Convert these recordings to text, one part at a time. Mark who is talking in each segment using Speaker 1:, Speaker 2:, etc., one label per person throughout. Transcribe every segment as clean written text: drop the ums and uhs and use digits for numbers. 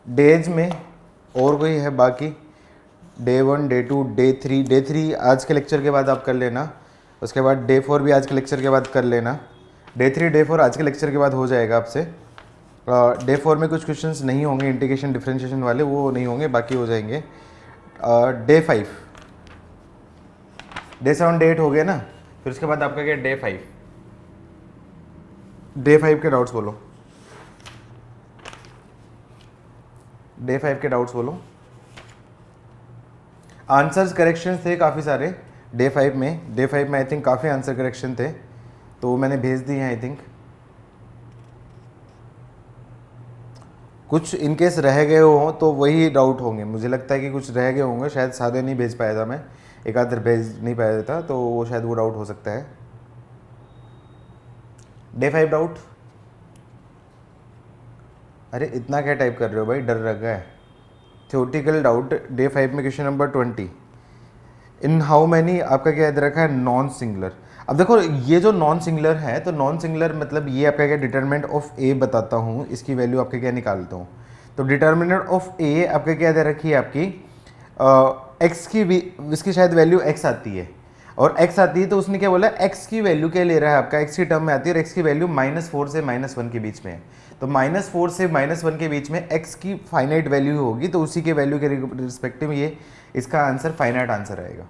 Speaker 1: Days में और कोई है बाकी, डे 1, डे 2, डे 3 आज के लेक्चर के बाद आप कर लेना, उसके बाद डे 4 भी आज के लेक्चर के बाद कर लेना। डे 3, डे 4 आज के लेक्चर के बाद हो जाएगा आपसे। डे 4 में कुछ क्वेश्चंस नहीं होंगे इंटीग्रेशन डिफरेंशिएशन वाले, वो नहीं होंगे, बाकी हो जाएंगे। डे 5, डे 7, डे 8 हो गया ना, फिर उसके बाद आपका क्या डे 5। डे 5 के डाउट्स बोलो, डे 5 के डाउट्स बोलो। आंसर्स करेक्शन थे काफ़ी सारे डे 5 में, डे 5 में आई थिंक काफ़ी आंसर करेक्शन थे, तो वो मैंने भेज दिए हैं आई थिंक। कुछ इनकेस रह गए हो तो वही डाउट होंगे, मुझे लगता है कि कुछ रह गए होंगे, शायद सारे नहीं भेज पाया था मैं, एक आध भेज नहीं पाया था, तो वो शायद वो डाउट हो सकता है। डे 5 डाउट, अरे इतना क्या टाइप कर रहे हो भाई, डर लगा है। थ्योरेटिकल डाउट डे 5 में question number 20, in how many, आपका क्या याद रखा है, नॉन सिंगुलर। अब देखो ये जो नॉन सिंगुलर है, तो नॉन सिंगुलर मतलब ये आपका क्या डिटरमिनेंट ऑफ ए बताता हूँ, इसकी वैल्यू आपके क्या निकालता हूँ। तो डिटरमिनेंट ऑफ ए आपका क्या दे रखी है आपकी, एक्स की भी, इसकी शायद वैल्यू एक्स आती है, और x आती है, तो उसने क्या बोला, x की वैल्यू क्या ले रहा है आपका, x की टर्म में आती है, और x की वैल्यू -4 से -1 के बीच में है। तो -4 से -1 के बीच में x की फाइनाइट वैल्यू होगी, तो उसी के वैल्यू के रिस्पेक्टिव ये इसका आंसर फाइनाइट आंसर आएगा।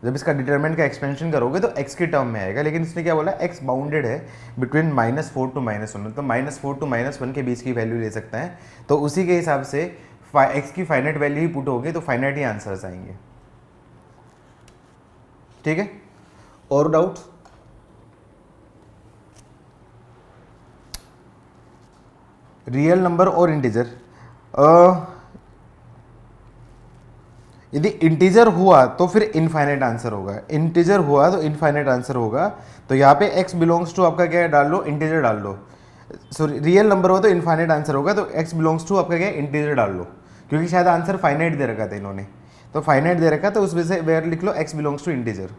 Speaker 1: जब इसका डिटरमिनेंट का एक्सपेंशन करोगे तो x की टर्म में आएगा, लेकिन इसने क्या बोला, x बाउंडेड है बिटवीन -4 to -1, तो -4 to -1 के बीच की वैल्यू ले सकता है, तो उसी के हिसाब से x की फाइनाइट वैल्यू ही पुट होगी, तो फाइनाइट ही आंसर्स आएंगे। ठीक है, और डाउट? रियल नंबर और इंटीजर, यदि इंटीजर हुआ तो फिर इनफाइनाइट आंसर होगा, इंटीजर हुआ तो इनफाइनाइट आंसर होगा। तो यहाँ पे x बिलोंग्स टू आपका क्या है, डाल लो, इंटीजर डाल लो। सॉरी, रियल नंबर हो तो इनफाइनाइट आंसर होगा, तो x बिलोंग्स टू आपका क्या है, इंटीजर डाल लो, क्योंकि शायद आंसर फाइनाइट दे रखा था इन्होंने, तो फाइनाइट दे रखा, तो उस वजह से वेयर लिख लो x बिलोंग्स टू इंटीजर।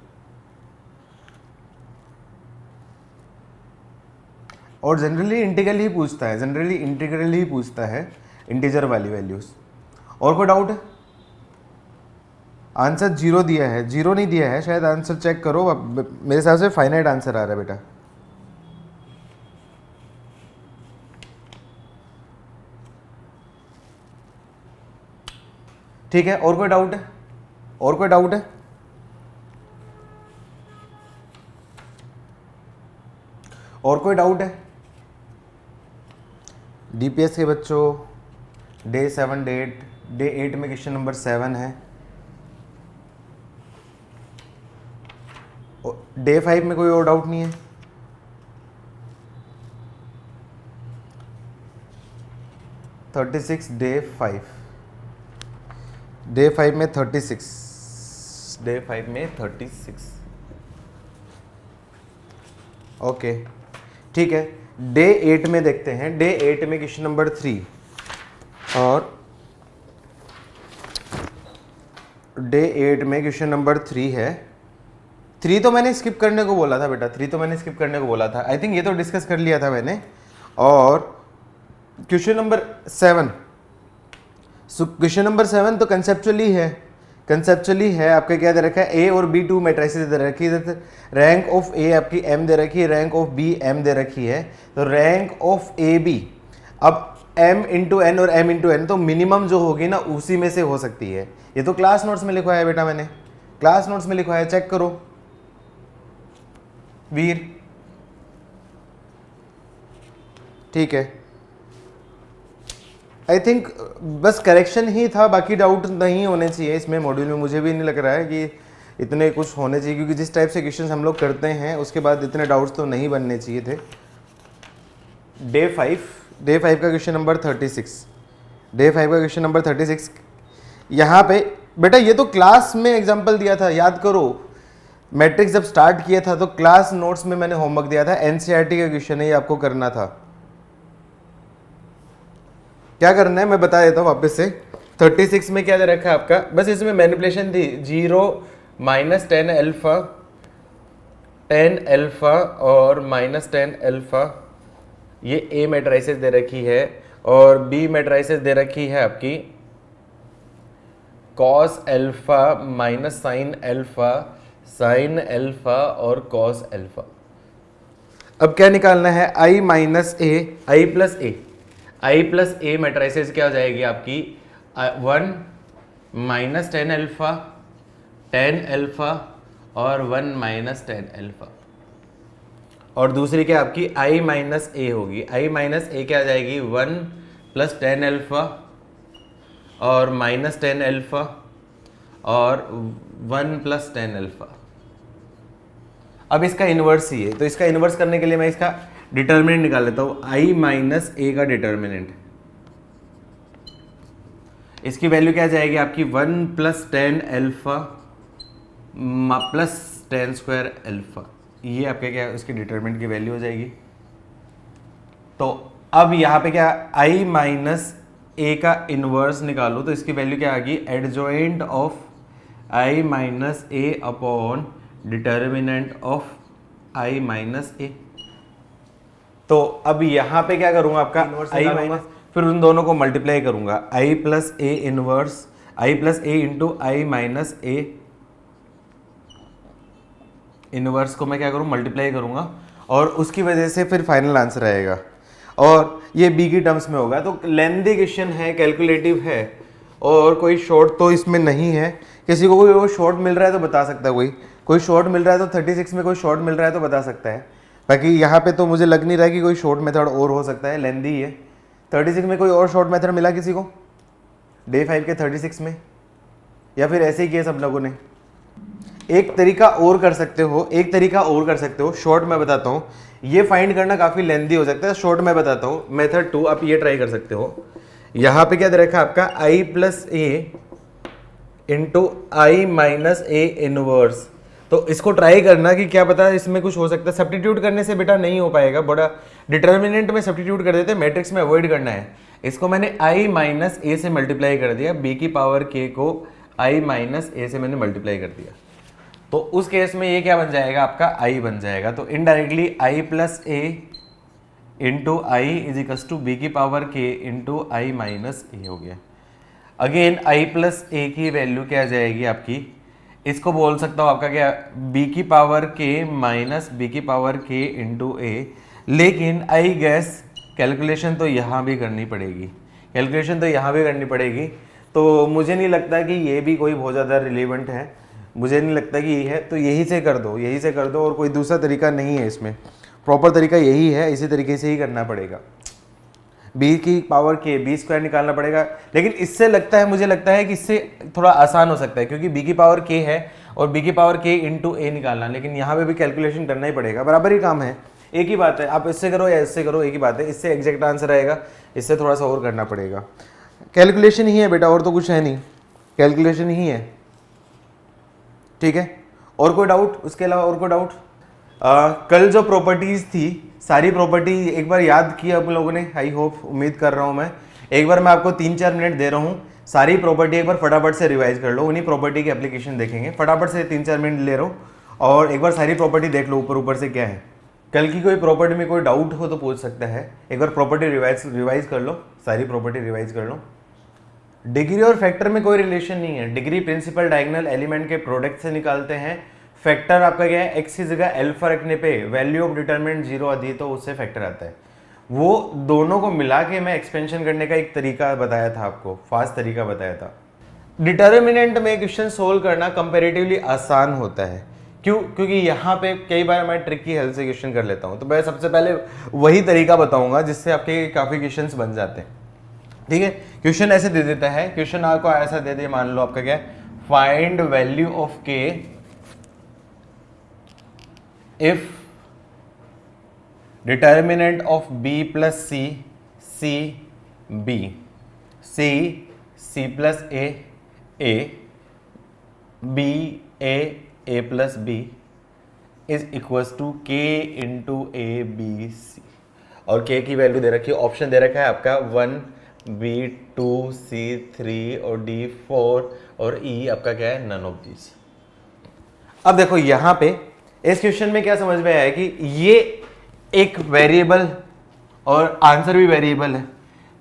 Speaker 1: और जनरली इंटीग्रल ही पूछता है, जनरली इंटीग्रल ही पूछता है इंटीजर वाली वैल्यूज। और कोई डाउट है? आंसर 0 दिया है, 0 नहीं दिया है शायद, आंसर चेक करो, मेरे हिसाब से फाइनाइट आंसर आ रहा है बेटा। ठीक है, और कोई डाउट है? और कोई डाउट है? और कोई डाउट है? डीपीएस के बच्चों डे 7, डे 8 में क्वेश्चन नंबर 7 है, डे 5 में कोई और डाउट नहीं है? डे 5 में 36, डे 5 में 36। ओके ठीक है, डे 8 में देखते हैं, डे 8 में क्वेश्चन नंबर 3, और डे 8 में क्वेश्चन नंबर 3 है। 3 तो मैंने स्किप करने को बोला था बेटा, 3 तो मैंने स्किप करने को बोला था, आई थिंक ये तो डिस्कस कर लिया था मैंने। और क्वेश्चन नंबर 7, क्वेश्चन नंबर 7 तो कंसेप्चुअली है, कंसेप्चुअली है, आपका क्या दे रखा है, ए और बी 2 मैट्रिसेस दे रखी है, रैंक ऑफ ए आपकी m दे रखी है, रैंक ऑफ बी m दे रखी है, तो रैंक ऑफ ए बी, अब m इंटू एन और m इंटू एन, तो मिनिमम जो होगी ना उसी में से हो सकती है। ये तो क्लास नोट्स में लिखवाया है बेटा, मैंने क्लास नोट्स में लिखवाया है, चेक करो वीर। ठीक है, आई थिंक बस करेक्शन ही था, बाकी डाउट नहीं होने चाहिए इसमें मॉड्यूल में, मुझे भी नहीं लग रहा है कि इतने कुछ होने चाहिए, क्योंकि जिस टाइप से क्वेश्चन हम लोग करते हैं उसके बाद इतने डाउट्स तो नहीं बनने चाहिए थे। डे 5 का क्वेश्चन नंबर 36, डे 5 का क्वेश्चन नंबर 36, यहाँ पे बेटा ये तो क्लास में एग्जाम्पल दिया था, याद करो, मैट्रिक्स जब स्टार्ट किया था तो क्लास नोट्स में मैंने होमवर्क दिया था, एनसीईआरटी का क्वेश्चन है, ये आपको करना था। क्या करना है मैं बता देता हूँ वापस से। 36 में क्या दे रखा है आपका, बस इसमें मैनिपुलेशन थी, 0 -10 अल्फा, 10 अल्फा और -10 अल्फा, ये ए मैट्रिसेस दे रखी है, और बी मैट्राइसेस दे रखी है आपकी cos alpha minus sine alpha और कॉस एल्फा। अब क्या निकालना है, आई माइनस ए, आई प्लस ए मैट्राइसेस क्या हो जाएगी आपकी 1 माइनस टेन एल्फा और 1 माइनस टेन एल्फा। और दूसरी क्या आपकी आई माइनस ए होगी, आई माइनस ए क्या आ जाएगी 1 प्लस टेन एल्फा और माइनस टेन एल्फा और 1 प्लस टेन एल्फा। अब इसका इन्वर्स ही है, तो इसका इन्वर्स करने के लिए मैं इसका डिटर्मिनेंट निकाल लेता हूं, आई माइनस ए का डिटर्मिनेंट, इसकी वैल्यू क्या जाएगी आपकी 1 plus tan alpha plus ten square alpha. ये आपके क्या इसकी डिटर्मिनेंट की वैल्यू हो जाएगी। तो अब यहाँ पे क्या आई माइनस ए का इनवर्स निकालो, तो इसकी वैल्यू क्या आ गई, adjoint of I minus A upon determinant of I minus A. तो अब यहाँ पे क्या करूंगा आपका आई माइनस, फिर उन दोनों को मल्टीप्लाई करूंगा, I plus A inverse, I plus A into I minus A inverse को मैं क्या करूँ मल्टीप्लाई करूंगा, और उसकी वजह से फिर फाइनल आंसर आएगा और ये बी की टर्म्स में होगा। तो लेंथी क्वेश्चन है, कैलकुलेटिव है और कोई शॉर्ट तो इसमें नहीं है। किसी को कोई शॉर्ट मिल रहा है तो बता सकता है, कोई शॉर्ट मिल रहा है तो 36 में कोई शॉर्ट मिल रहा है तो बता सकता है। बाकी यहाँ पे तो मुझे लग नहीं रहा है कि कोई शॉर्ट मेथड और हो सकता है, लेंथी है। 36 में कोई और शॉर्ट मेथड मिला किसी को डे 5 के 36 में, या फिर ऐसे ही किया सब लोगों ने? एक तरीका और कर सकते हो, शॉर्ट मैं बताता हूँ, ये फाइंड करना काफ़ी लेंथी हो सकता है, शॉर्ट मैं बताता हूँ, मेथड 2 आप ये ट्राई कर सकते हो। यहाँ पे क्या दे रखा है आपका I plus A into I minus A inverse. तो इसको ट्राई करना कि क्या पता इसमें कुछ हो सकता है। सब्स्टिट्यूट करने से बेटा नहीं हो पाएगा, बड़ा डिटर्मिनेंट में सब्स्टिट्यूट कर देते, मैट्रिक्स में अवॉइड करना है। इसको मैंने आई माइनस ए से मल्टीप्लाई कर दिया, बी की पावर के को आई माइनस ए से मैंने मल्टीप्लाई कर दिया, तो उस केस में ये क्या बन जाएगा आपका आई बन जाएगा। तो indirectly I plus A into I is equals to B की power K into I minus A हो गया। अगेन आई प्लस ए की वैल्यू क्या आ जाएगी आपकी, इसको बोल सकता हूँ आपका क्या बी की पावर के माइनस बी की पावर के इंटू ए। लेकिन आई गैस कैलकुलेशन तो यहाँ भी करनी पड़ेगी, तो मुझे नहीं लगता कि ये भी कोई बहुत ज़्यादा रिलेवेंट है, मुझे नहीं लगता कि ये है, तो यही से कर दो और कोई दूसरा तरीका नहीं है इसमें, प्रॉपर तरीका यही है, इसी तरीके से ही करना पड़ेगा। बी की पावर के बी स्क्वायर निकालना पड़ेगा, लेकिन इससे मुझे लगता है कि इससे थोड़ा आसान हो सकता है, क्योंकि बी की पावर के है और बी की पावर के इंटू ए निकालना, लेकिन यहाँ पे भी कैलकुलेशन करना ही पड़ेगा, बराबर ही काम है, एक ही बात है, आप इससे करो या इससे करो एक ही बात है, इससे एग्जैक्ट आंसर आएगा, इससे थोड़ा सा और करना पड़ेगा। कैलकुलेशन ही है बेटा, और तो कुछ है नहीं, कैलकुलेशन ही है, ठीक है। और कोई डाउट, उसके अलावा और कोई डाउट? कल जो प्रॉपर्टीज थी सारी प्रॉपर्टी एक बार याद की आप लोगों ने, आई होप, उम्मीद कर रहा हूँ मैं। एक बार मैं आपको 3-4 मिनट दे रहा हूँ, सारी प्रॉपर्टी एक बार फटाफट से रिवाइज कर लो, उन्हीं प्रॉपर्टी की एप्लीकेशन देखेंगे, फटाफट से 3-4 मिनट ले रहा हूँ और एक बार सारी प्रॉपर्टी देख लो ऊपर से क्या है। कल की कोई प्रॉपर्टी में कोई डाउट हो तो पूछ सकता है, एक बार प्रॉपर्टी रिवाइज कर लो, सारी प्रॉपर्टी रिवाइज कर लो। डिग्री और फैक्टर में कोई रिलेशन नहीं है, डिग्री प्रिंसिपल डायगोनल एलिमेंट के प्रोडक्ट से निकालते हैं, फैक्टर आपका क्या है, एक्स की जगह अल्फा रखने पे वैल्यू ऑफ डिटरमिनेंट 0 आती है तो उससे फैक्टर आता है। वो दोनों को मिला के मैं एक्सपेंशन करने का एक तरीका बताया था आपको, फास्ट तरीका बताया था। डिटरमिनेंट में क्वेश्चन सोल्व करना कंपैरेटिवली आसान होता है, क्यों? क्योंकि यहाँ पे कई बार मैं ट्रिक की हेल्प से क्वेश्चन कर लेता हूँ, तो मैं सबसे पहले वही तरीका बताऊंगा जिससे आपके काफ़ी क्वेश्चंस बन जाते हैं, ठीक है। क्वेश्चन ऐसे दे देता है, क्वेश्चन आपको ऐसा दे दे, मान लो आपका क्या है, find value of k if determinant of b plus c, c b, C plus A b a plus b is equals to k into a B c. और के की वैल्यू दे रखी है, ऑप्शन दे रखा है आपका 1 B2 C3 और D4 और E आपका क्या है, नन ऑफ दीज। अब देखो यहां पे इस क्वेश्चन में क्या समझ में आया कि ये एक वेरिएबल और आंसर भी वेरिएबल है,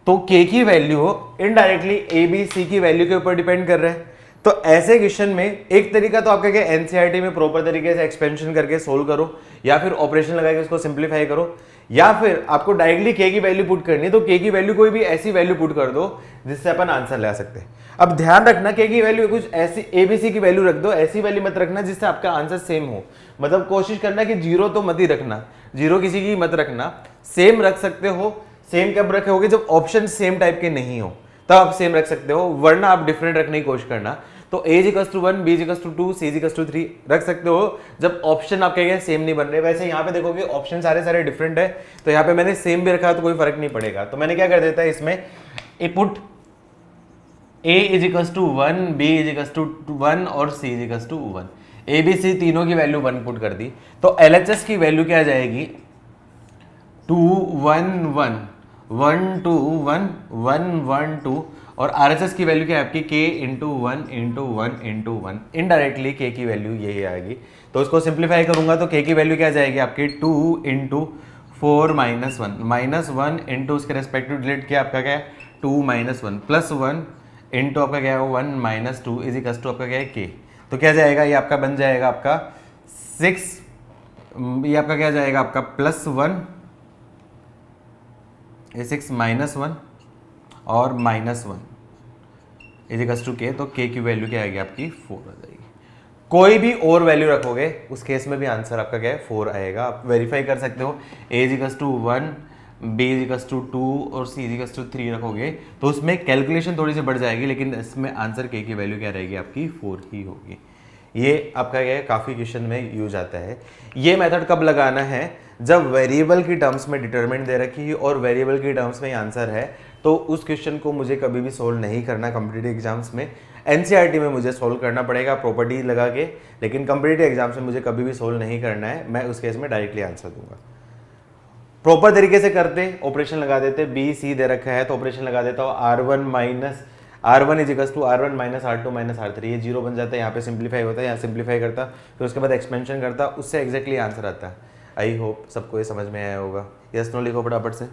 Speaker 1: तो k की value indirectly a B c की वैल्यू के ऊपर डिपेंड कर रहा है। तो ऐसे क्वेश्चन में एक तरीका तो आपका क्या, एनसीईआरटी में प्रॉपर तरीके से एक्सपेंशन करके सोल्व करो, या फिर ऑपरेशन लगा के उसको सिंप्लीफाई करो, या फिर आपको डायरेक्टली k की वैल्यू पुट करनी है तो k की वैल्यू कोई भी ऐसी वैल्यू पुट कर दो जिससे अपन आंसर ला सकते हैं। अब ध्यान रखना k की वैल्यू कुछ ऐसी एबीसी की वैल्यू रख दो, ऐसी वैल्यू मत रखना जिससे आपका आंसर सेम हो। मतलब कोशिश करना कि जीरो तो मत ही रखना, जीरो किसी की मत रखना, सेम रख सकते हो। सेम कब रखोगे, जब ऑप्शन सेम टाइप के नहीं हो तब आप सेम रख सकते हो, वरना आप डिफरेंट रखने की कोशिश करना। तो a = 1, b = 2, c = 3 रख सकते हो जब ऑप्शन आपके सेम नहीं बन रहे। वैसे यहाँ पे देखोगे ऑप्शन सारे डिफरेंट है, तो यहाँ पे मैंने सेम भी रखा तो कोई फर्क नहीं पड़ेगा। तो मैंने क्या कर देता है इसमें, ए पुट a = 1, b = 1 और c = 1, ए बी सी तीनों की वैल्यू 1 पुट कर दी। तो LHS की वैल्यू क्या आ जाएगी, 2 1 1 1 2 1 1 1 2, और RHS की वैल्यू क्या है आपकी, k × 1 × 1 × 1, इनडायरेक्टली k की वैल्यू यही आएगी। तो इसको सिंप्लीफाई करूंगा तो k की वैल्यू क्या जाएगी आपकी, 2 × 4 - 1 -1 इंटू उसके रेस्पेक्टिव डिलीट किया आपका क्या है 2 - 1 +1 इंटू आपका क्या है 1 - 2 = आपका क्या है k। तो क्या जाएगा, ये आपका बन जाएगा आपका 6, ये आपका क्या जाएगा आपका +1, ये 6 - 1 और -1 = k। तो k की वैल्यू क्या आएगी आपकी 4 आ जाएगी। कोई भी और वैल्यू रखोगे उस केस में भी आंसर आपका क्या है 4 आएगा। आप वेरीफाई कर सकते हो, a = 1, b = 2 और c = 3 रखोगे तो उसमें कैलकुलेशन थोड़ी सी बढ़ जाएगी, लेकिन इसमें आंसर k की वैल्यू क्या रहेगी आपकी 4 ही होगी। ये आपका क्या है काफ़ी क्वेश्चन में यूज आता है। ये मेथड कब लगाना है, जब वेरिएबल की टर्म्स में डिटरमिनेंट दे रखी है और वेरिएबल की टर्म्स में आंसर है, तो उस क्वेश्चन को मुझे कभी भी सोल्व नहीं करना कॉम्पिटिटिव एग्जाम्स में। एनसीईआरटी में मुझे सोल्व करना पड़ेगा प्रॉपर्टी लगा के, लेकिन कॉम्पिटिटिव एग्जाम्स में मुझे कभी भी सोल्व नहीं करना है। मैं उस केस में डायरेक्टली आंसर दूंगा। प्रॉपर तरीके से करते, ऑपरेशन लगा देते, बी सी दे रखा है तो ऑपरेशन लगा देता हूँ, R1 = R1 - R2 - R3, ये 0 बन जाता है, यहाँ पे सिंप्लीफाई होता है, यहाँ सिंप्लीफाई करता, फिर उसके बाद एक्सपेंशन करता, उससे एग्जैक्टली आंसर आता है। आई होप सबको ये समझ में आया होगा। यस नो लिखो फटाफट से।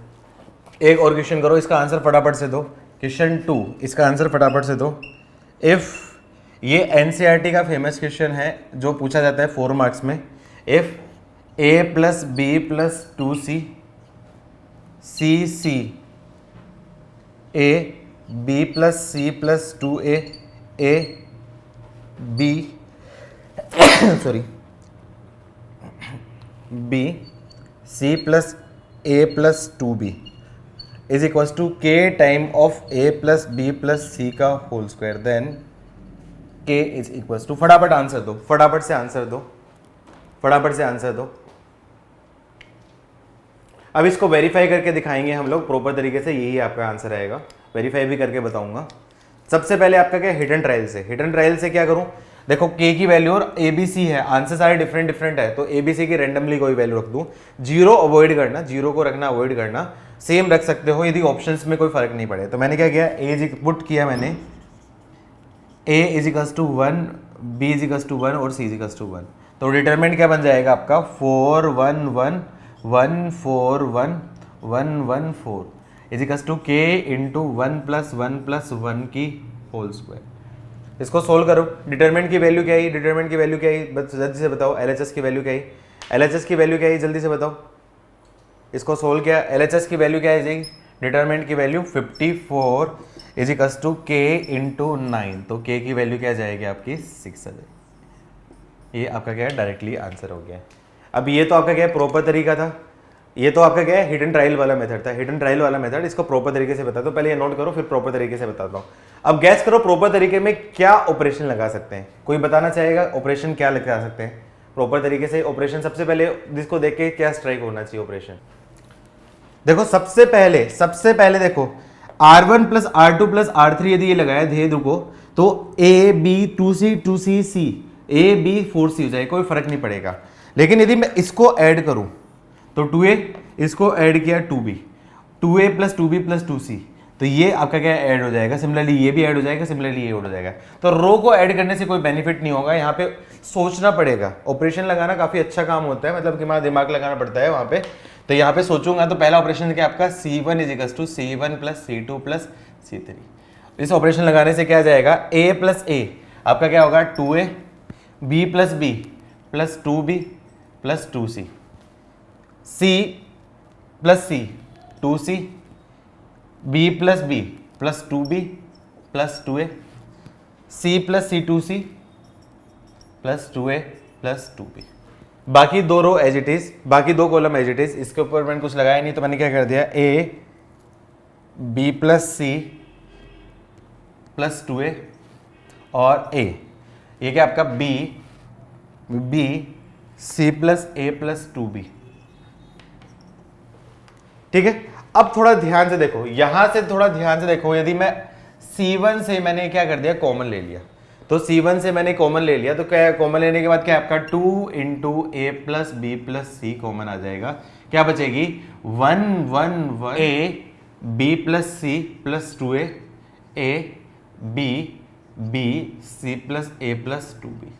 Speaker 1: एक और क्वेश्चन करो, इसका आंसर फटाफट से दो। क्वेश्चन 2, इसका आंसर फटाफट से दो। इफ़, ये एनसीईआरटी का फेमस क्वेश्चन है जो पूछा जाता है 4 मार्क्स में। If a + b + 2c c a b + c + 2a a b sorry b c + a + 2b = k time of a + b + c का होल स्क्वायर, देन k = फटाफट आंसर दो, फटाफट से आंसर दो, फटाफट से आंसर दो। अब इसको वेरीफाई करके दिखाएंगे हम लोग प्रॉपर तरीके से, यही आपका आंसर आएगा। वेरीफाई भी करके बताऊंगा। सबसे पहले आपका क्या, हिडन ट्रायल से। हिडन ट्रायल से क्या करूं, देखो k की वैल्यू और ABC है, आंसर सारे डिफरेंट है, तो ABC की रेंडमली कोई वैल्यू रख दूं। जीरो अवॉइड करना, जीरो को रखना अवॉइड करना, सेम रख सकते हो यदि ऑप्शंस में कोई फर्क नहीं पड़े। तो मैंने क्या किया, a पुट किया मैंने, a = 1, b = 1 और c = 1। तो डिटरमिनेंट क्या बन जाएगा आपका 4 1 1 1 4 1 1 1 4 = k × 1 + 1 + 1 की होल स्क्वायर। इसको सोल्व करो। डिटरमिनेंट की वैल्यू क्या है, डिटरमिनेंट की वैल्यू क्या है, जल्दी से बताओ। LHS की वैल्यू क्या है, LHS की वैल्यू क्या है, जल्दी से बताओ। इसको सोल्व किया, LHS की वैल्यू क्या है जी, डिटरमिनेंट की वैल्यू 54 = k × 9। तो k की वैल्यू क्या जाएगी आपकी 6 आ जाएगी। ये आपका क्या है डायरेक्टली आंसर हो गया। अब ये तो आपका क्या है प्रॉपर तरीका था, ये तो आपका क्या है हिडन ट्रायल वाला मेथड था। हिडन ट्रायल वाला मेथड, इसको प्रॉपर तरीके से बता दो। पहले ये नोट करो, फिर प्रॉपर तरीके से बताता हूँ। अब गैस करो प्रॉपर तरीके में क्या ऑपरेशन लगा सकते हैं, कोई बताना चाहेगा ऑपरेशन क्या लगा सकते हैं प्रॉपर तरीके से। ऑपरेशन सबसे पहले जिसको देख के क्या स्ट्राइक होना चाहिए ऑपरेशन, देखो सबसे पहले देखो R1 + R2 + R3 यदि ये लगाया ध्येय को, तो A B 2C 2C C A B 4C हो जाए, कोई फर्क नहीं पड़ेगा। लेकिन यदि मैं इसको ऐड करूं तो 2A, इसको ऐड किया 2B, 2A + 2B + 2C, तो ये आपका क्या ऐड हो जाएगा। सिमिलरली ये भी ऐड हो जाएगा, सिमिलरली ये ऐड हो जाएगा। तो रो को ऐड करने से कोई बेनिफिट नहीं होगा, यहाँ पे सोचना पड़ेगा। ऑपरेशन लगाना काफी अच्छा काम होता है, मतलब कि हमारा दिमाग लगाना पड़ता है वहां पे। तो यहाँ पे सोचूंगा तो पहला ऑपरेशन क्या आपका C1 is equal to C1 plus C2 plus C3। इस ऑपरेशन लगाने से क्या जाएगा, A प्लस A आपका क्या होगा 2A, B plus B plus 2B plus 2C, C plus C 2C, B plus B plus 2B plus 2A, C plus C 2C plus 2A plus 2B। बाकी दो रो as it is, बाकी दो column as it is, इसके ऊपर मैंने कुछ लगाया नहीं तो मैंने क्या कर दिया A B plus C plus 2A और A, ये क्या आपका B C plus A plus 2B। ठीक है, अब थोड़ा ध्यान से देखो, यहां से थोड़ा ध्यान से देखो, यदि मैं C1 से मैंने क्या कर दिया कॉमन ले लिया, तो C1 से मैंने कॉमन ले लिया तो क्या कॉमन लेने के बाद क्या आपका 2 into A plus B plus C common आ जाएगा, क्या बचेगी 1 1 1 A B plus C plus 2A A B B C plus A plus 2B।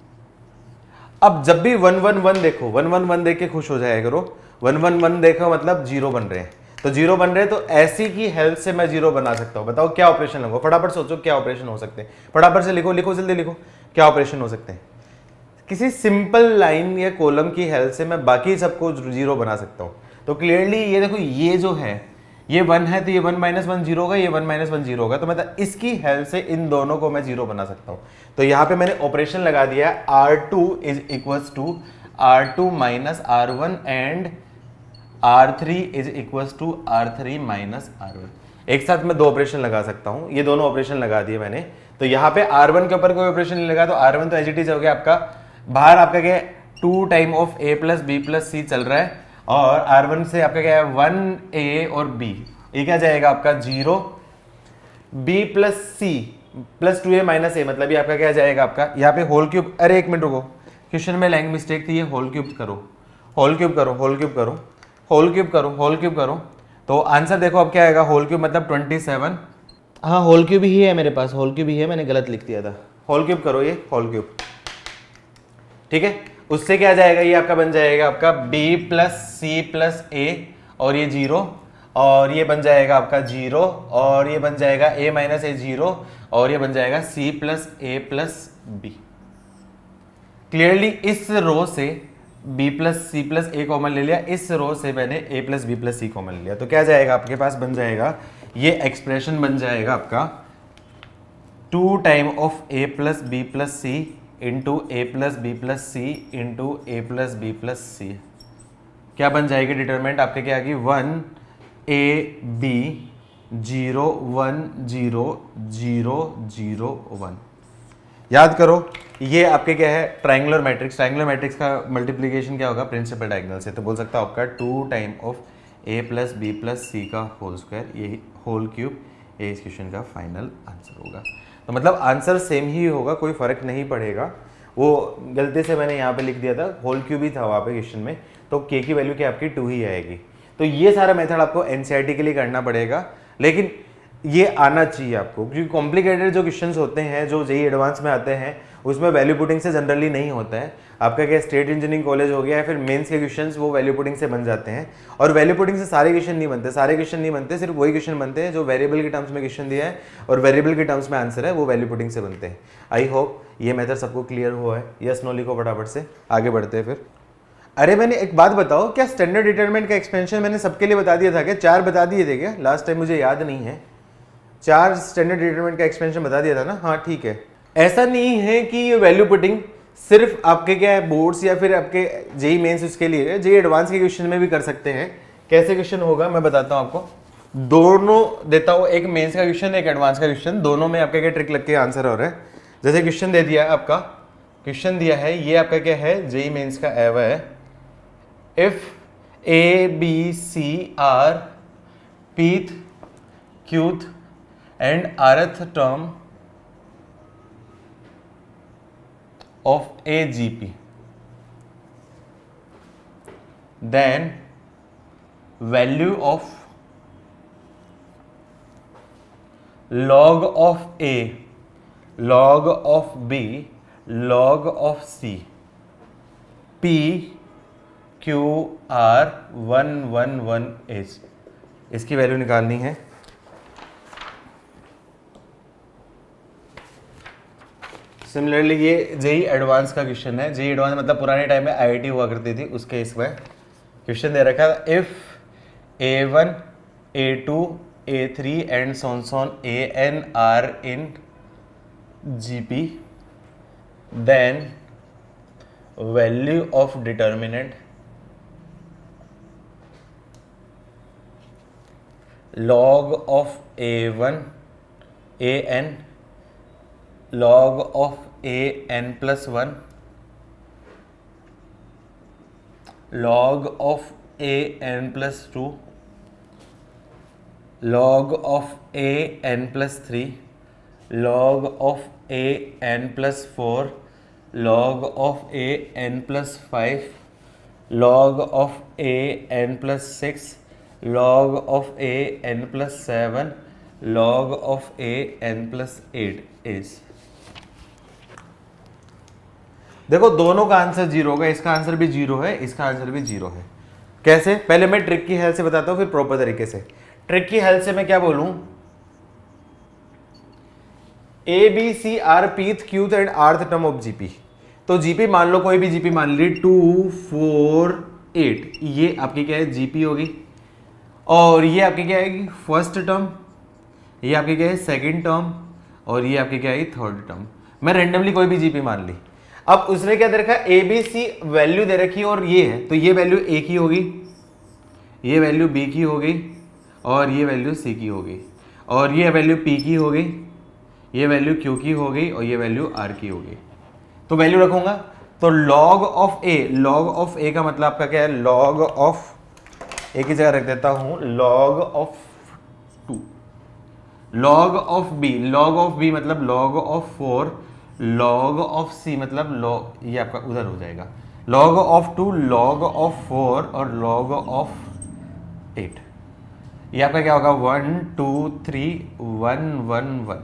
Speaker 1: अब जब भी 1 1 1 देखो, 1 1 1 देख के खुश हो जाया करो, 1 1 1 देखो मतलब जीरो बन रहे हैं, तो जीरो बन रहे हैं तो ऐसी की हेल्प से मैं जीरो बना सकता हूं। बताओ क्या ऑपरेशन लगो, फटाफट सोचो क्या ऑपरेशन हो सकते हैं, फटाफट से लिखो लिखो जल्दी लिखो, क्या ऑपरेशन हो सकते हैं। किसी सिंपल लाइन या कॉलम की हेल्प से मैं बाकी सबको जीरो बना सकता हूं। तो क्लियरली ये देखो, ये जो है ये 1 है तो ये 1 माइनस 1 जीरो होगा, ये 1 माइनस 1 जीरो होगा, तो मतलब इसकी हेल्प से इन दोनों को मैं जीरो बना सकता हूं। तो यहां पे मैंने ऑपरेशन लगा दिया R2 is equals to R2 minus R1 and R3 is equals to R3 minus R1। एक साथ मैं दो ऑपरेशन लगा सकता हूं, ये दोनों ऑपरेशन लगा दिए मैंने। तो यहां पे R1 के ऊपर कोई ऑपरेशन नहीं लगा, तो R1 तो एज इट इज हो गया आपका, बाहर आपका क्या 2 time of A plus B plus C चल रहा है, और R1 से आपका क्या है 1A और B, ये क्या जाएगा आपका 0 B plus C plus 2A minus A, मतलब ये आपका क्या जाएगा आपका यहाँ पे होल क्यूब। अरे एक मिनट रुको, क्वेश्चन में लैंग्वेज मिस्टेक थी, ये होल क्यूब करो, होल क्यूब करो, होल क्यूब करो, होल क्यूब करो, होल क्यूब करो, तो आंसर देखो अब क्या आएगा, होल क्यूब मतलब 27। हाँ होल क्यूब ही है मेरे पास, होल क्यूब ही है, मैंने गलत लिख दिया था, होल क्यूब करो, ये होल क्यूब। ठीक है, उससे क्या जाएगा, ये आपका बन जाएगा आपका B plus C plus A और ये 0, और ये बन जाएगा आपका 0, और ये बन जाएगा A माइनस A 0, और ये बन जाएगा C plus A plus B। Clearly इस रो से B plus C plus A common ले लिया, इस रो से मैंने A plus B plus C common ले लिया, तो क्या जाएगा आपके पास बन जाएगा, ये एक्सप्रेशन बन जाएगा आपका 2 time of A plus B plus C into A plus B plus C into A plus B plus C। क्या बन जाएगी डिटरमिनेंट आपके, क्या आएगी 1 A B 0 1 0 0 0 1। याद करो ये आपके क्या है ट्रायंगुलर मैट्रिक्स, ट्रायंगुलर मैट्रिक्स का मल्टीप्लिकेशन क्या होगा प्रिंसिपल डायगोनल से, तो बोल सकता हूँ आपका 2 time of A plus B plus C का होल स्क्वायर, ये होल क्यूब, ये इस क्वेश्चन का फाइनल आंसर होगा। तो मतलब आंसर सेम ही होगा, कोई फर्क नहीं पड़ेगा। वो गलती से मैंने यहाँ पे लिख दिया था, होल क्यूब ही था वहाँ पे क्वेश्चन में, तो K की वैल्यू क्या आपकी 2 ही आएगी। तो ये सारा मेथड आपको NCERT के लिए करना पड़ेगा, लेकिन ये आना चाहिए आपको, क्योंकि कॉम्प्लिकेटेड जो क्वेश्चंस होते हैं जो जेईई एडवांस में आते हैं उसमें वैल्यू पुटिंग से जनरली नहीं होता है। आपका क्या स्टेट इंजीनियरिंग कॉलेज हो गया या फिर मेंस के क्वेश्चंस वो वैल्यू पुटिंग से बन जाते हैं, और वैल्यू पुटिंग से सारे क्वेश्चन नहीं बनते, सारे क्वेश्चन नहीं बनते, सिर्फ वही क्वेश्चन बनते हैं जो वेरिएबल के टर्म्स में क्वेश्चन दिया है और वेरिएबल के टर्म्स में आंसर है, वो वैल्यू पुटिंग से बनते हैं। आई होप ये मेथड सबको क्लियर हुआ है। यस नो लिखो फटाफट से, आगे बढ़ते हैं फिर। अरे मैंने एक बात बताओ, क्या स्टैंडर्ड डिटरमिनेंट का एक्सपेंशन मैंने सबके लिए बता दिया था क्या? 4 बता दिए थे क्या लास्ट टाइम? मुझे याद नहीं है, 4 स्टैंडर्ड डिटरमिनेंट का एक्सपेंशन बता दिया था ना? हाँ ठीक है। ऐसा नहीं है कि ये वैल्यू पुटिंग सिर्फ आपके क्या है बोर्ड्स या फिर आपके जेईई मेंस उसके लिए, जेईई एडवांस के क्वेश्चन में भी कर सकते हैं। कैसे क्वेश्चन होगा मैं बताता हूँ आपको, दोनों देता हूँ, एक मेंस का क्वेश्चन एक एडवांस का क्वेश्चन, दोनों में आपका क्या ट्रिक लग के आंसर हो रहा है। जैसे क्वेश्चन दे दिया है आपका, क्वेश्चन दिया है ये आपका क्या है जेईई मेंस का एवा है, if A B C are pth qth and rth term of a GP, then value of log of A, log of B, log of C, P QR111 is, इसकी वैल्यू निकालनी है। Similarly ये JEE advance का question है। JEE advance मतलब पुराने time में IIT हुआ करती थी, उसके इसमें क्वेश्चन दे रखा है if A1 A2 A3 and so on AN are in GP then value of determinant log of A1 AN log of AN plus 1 log of AN plus 2 log of AN plus 3 log of AN plus 4 log of AN plus 5 log of AN plus 6 log of AN plus 7 log of AN plus 8 is। देखो दोनों का answer zero होगा, इसका answer भी zero है, इसका answer भी zero है। कैसे? पहले मैं ट्रिक की हेल्प से बताता हूं, फिर प्रॉपर तरीके से। ट्रिक की हेल्प से मैं क्या बोलूं, A B C R pth qth and rth term of GP. तो जीपी मान लो, कोई भी जीपी मान ली 2 4 8, ये आपकी क्या है जीपी होगी, और ये आपकी क्या आएगी फर्स्ट टर्म, ये आपकी क्या है सेकंड टर्म, और ये आपकी क्या है थर्ड टर्म। मैं रेंडमली कोई भी जीपी मान ली। अब उसने क्या दे रखा है, ए बी सी वैल्यू दे रखी है और ये है, तो ये वैल्यू ए की होगी, ये वैल्यू बी की होगी, और ये वैल्यू सी की होगी, और ये वैल्यू पी की होगी, ये वैल्यू क्यू की होगी, और ये वैल्यू आर की होगी। तो वैल्यू रखूंगा, तो log of A, log of A का मतलब आपका क्या है, लॉग ऑफ ए की जगह रख देता हूं log of 2, log of b, log of b मतलब log of 4, log of c मतलब लॉग, ये आपका उधर हो जाएगा, लॉग ऑफ 2, लॉग ऑफ 4 और लॉग ऑफ 8। ये आपका क्या होगा 1 2 3 1 1 1।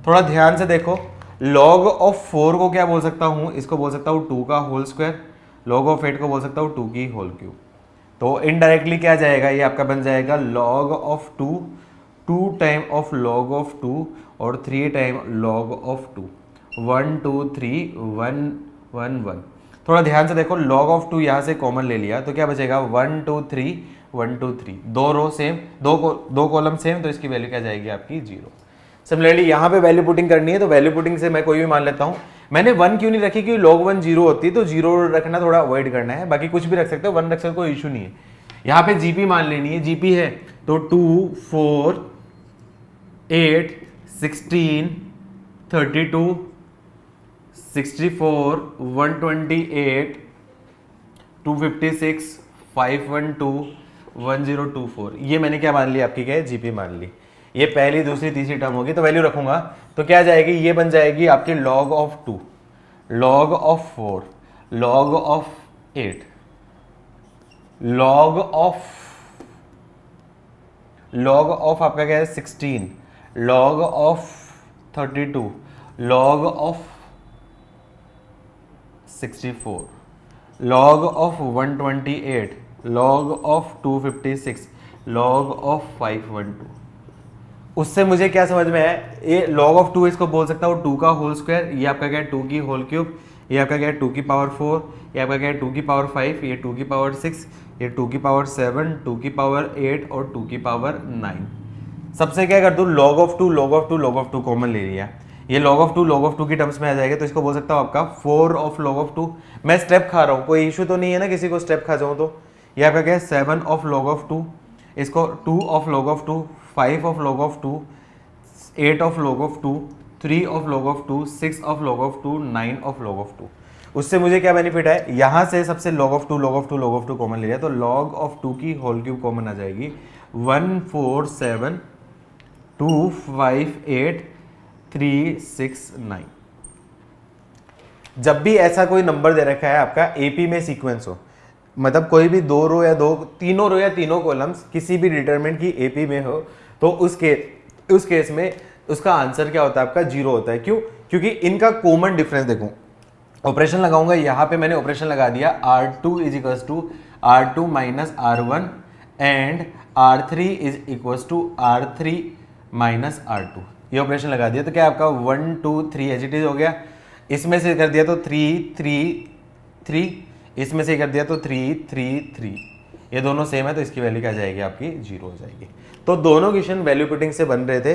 Speaker 1: थोड़ा ध्यान से देखो, लॉग ऑफ 4 को क्या बोल सकता हूं, इसको बोल सकता हूं 2 का होल स्क्वायर, लॉग ऑफ 8 को बोल सकता हूं 2 की होल क्यूब। तो इनडायरेक्टली क्या जाएगा, ये आपका बन जाएगा log of 2 2 time of log of 2 और 3 टाइम लॉग ऑफ 2, 1 2 3 1 1 1। थोड़ा ध्यान से देखो, लॉग ऑफ 2 यहाँ से कॉमन ले लिया तो क्या बचेगा 1 2 3 1 2 3, दो रो सेम, दो कॉलम सेम, तो इसकी वैल्यू क्या जाएगी आपकी 0। सिमिलरली यहाँ पे वैल्यू पुटिंग करनी है, तो वैल्यू पुटिंग से मैं कोई भी मान लेता हूँ। मैंने 1 क्यों नहीं रखी, क्योंकि log 1 0 होती है, तो 0 रखना थोड़ा अवॉइड करना है, बाकी कुछ भी रख सकते हो, 1 रख सकते हो, कोई इशू नहीं है। यहाँ पे जीपी मान लेनी है, जीपी है तो 2 4 8 16 32 64 128 256 512 1024, ये मैंने क्या मान लिया आपकी क्या है जीपी मान ली। ये पहली दूसरी तीसरी टर्म होगी, तो वैल्यू रखूंगा तो क्या जाएगी, ये बन जाएगी आपकी log of 2, log of 4, log of 8, log of आपका क्या है 16, log of 32, log of 64, log of 128, log of 256, log of 512। उससे मुझे क्या समझ में है, ये log ऑफ 2 इसको बोल सकता हूँ 2 का होल स्क्वायर, ये आपका क्या है 2 की होल क्यूब, ये आपका क्या है 2 की पावर 4, ये आपका क्या है 2 की पावर 5, ये 2 की पावर 6, ये 2 की पावर 7, 2 की पावर 8 और 2 की पावर 9। सबसे क्या कर दूँ log of 2 log of 2 log of 2 common ले लिया, ये log ऑफ 2 log ऑफ 2 की टर्म्स में आ जाएगा, तो इसको बोल सकता हूँ आपका 4 ऑफ log ऑफ 2। मैं स्टेप खा रहा हूँ, कोई इशू तो नहीं है ना किसी को स्टेप खा जाऊँ तो। ये आपका क्या है 7 ऑफ log ऑफ 2, इसको 2 of log of 2, 5 of log of 2, 8 of log of 2, 3 of log of 2, 6 of log of 2, 9 of log of 2। उससे मुझे क्या बेनिफिट है, यहाँ से सबसे log of 2 log of 2 log of 2 common ले लिया, तो log ऑफ 2 की होल क्यूब कॉमन आ जाएगी 1 4 7 2 5 8 3 6 9। जब भी ऐसा कोई नंबर दे रखा है आपका एपी में सीक्वेंस हो, मतलब कोई भी दो रो या तीनों रो या तीनों कॉलम्स किसी भी डिटरमिनेंट की एपी में हो, तो उस केस में उसका आंसर क्या होता है आपका 0 होता है। क्यों? क्योंकि इनका कॉमन डिफरेंस देखो, ऑपरेशन लगाऊंगा, यहाँ पे मैंने ऑपरेशन लगा दिया R2 is equals to R2 minus R1 and R3 is equals to R3 minus R2, ये ऑपरेशन लगा दिया तो क्या आपका 1 2 3 एज इट इज हो गया। इसमें से कर दिया तो 3 3 3, इसमें से कर दिया तो 3 3 3, ये दोनों सेम है तो इसकी वैल्यू क्या जाएगी आपकी 0 हो जाएगी। तो दोनों क्वेश्चन वैल्यू पुटिंग से बन रहे थे।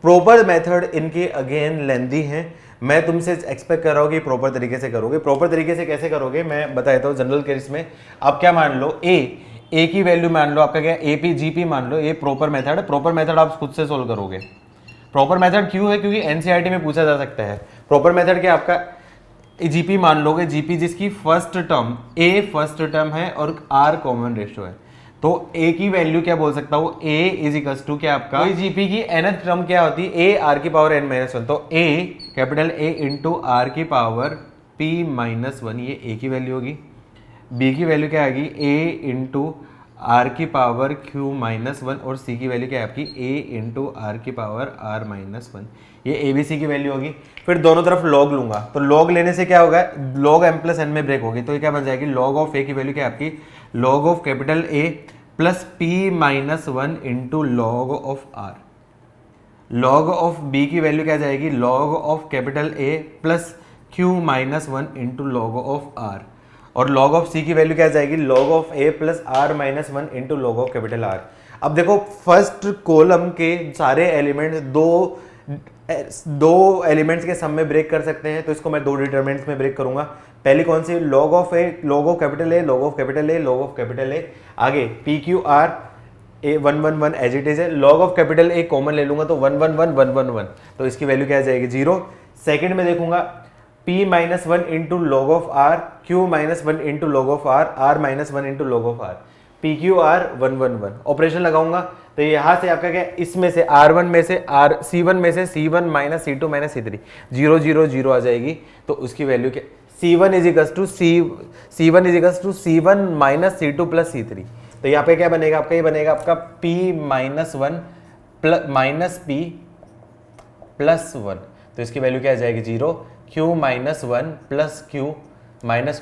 Speaker 1: प्रॉपर मेथड इनके अगेन लेंदी हैं, मैं तुमसे एक्सपेक्ट कर रहा हूँ कि प्रॉपर तरीके से करोगे। प्रॉपर तरीके से कैसे करोगे मैं बता देता हूँ। जनरल केस में आप क्या मान लो, ए की वैल्यू मान लो आपका क्या एपी जीपी मान लो, ये प्रॉपर मेथड है। प्रॉपर मेथड आप खुद से सोल्व करोगे। प्रॉपर मेथड क्यों है, क्योंकि एनसीईआरटी में पूछा जा सकता है। प्रॉपर मेथड क्या आपका जीपी मान लोगे, जीपी जिसकी फर्स्ट टर्म ए फर्स्ट टर्म है और आर कॉमन रेशियो है, तो ए की वैल्यू क्या बोल सकता हूँ, ए इज इक्वल्स टू क्या आपका जीपी की nth टर्म क्या होती है, ए आर की पावर n माइनस वन, तो ए कैपिटल ए इंटू आर की पावर p माइनस वन, ये ए की वैल्यू होगी। बी की वैल्यू क्या आएगी, ए इंटू आर की पावर q माइनस वन, और सी की वैल्यू क्या है आपकी ए इंटू आर की पावर r माइनस वन, ये ए बी सी की वैल्यू होगी। फिर दोनों तरफ लॉग लूंगा, तो लॉग लेने से क्या होगा, लॉग m प्लस n में ब्रेक होगी, तो ये क्या बन जाएगी, लॉग ऑफ ए की वैल्यू क्या है आपकी log of capital A plus p minus one into log of r. Log of b की वैल्यू क्या जाएगी, log of capital A plus q minus one into log of r, और log of c की value क्या जाएगी, log of a plus r minus one into log of capital R. अब देखो first column के सारे एलिमेंट्स दो elements के सम में ब्रेक कर सकते हैं, तो इसको मैं दो डिटरमिनेंट्स में ब्रेक करूंगा। पहली कौन सी, log of A, log of capital A, log of capital A, log of capital A, आगे P Q R A 1 1 1 as it is है। Log of capital A common ले लूंगा तो 1 1 1 1 1 1, तो इसकी वैल्यू क्या आ जाएगी 0। सेकंड में देखूंगा p minus one into log of r, q minus one into log of r, r minus one into log of r, p Q r 1 1 1। Operation लगाऊंगा तो यहां से आपका क्या, इसमें से R1 में से C1 में से C1 minus C2 minus C3, 0 0 0 आ जाएगी, तो उसकी वैल्यू क्या, C1 is equals to C1 minus C2 plus C3, तो यहाँ पे क्या बनेगा आपका, ये बनेगा आपका P minus one minus P plus one, तो इसकी वैल्यू क्या आ जाएगी 0। Q minus one plus Q minus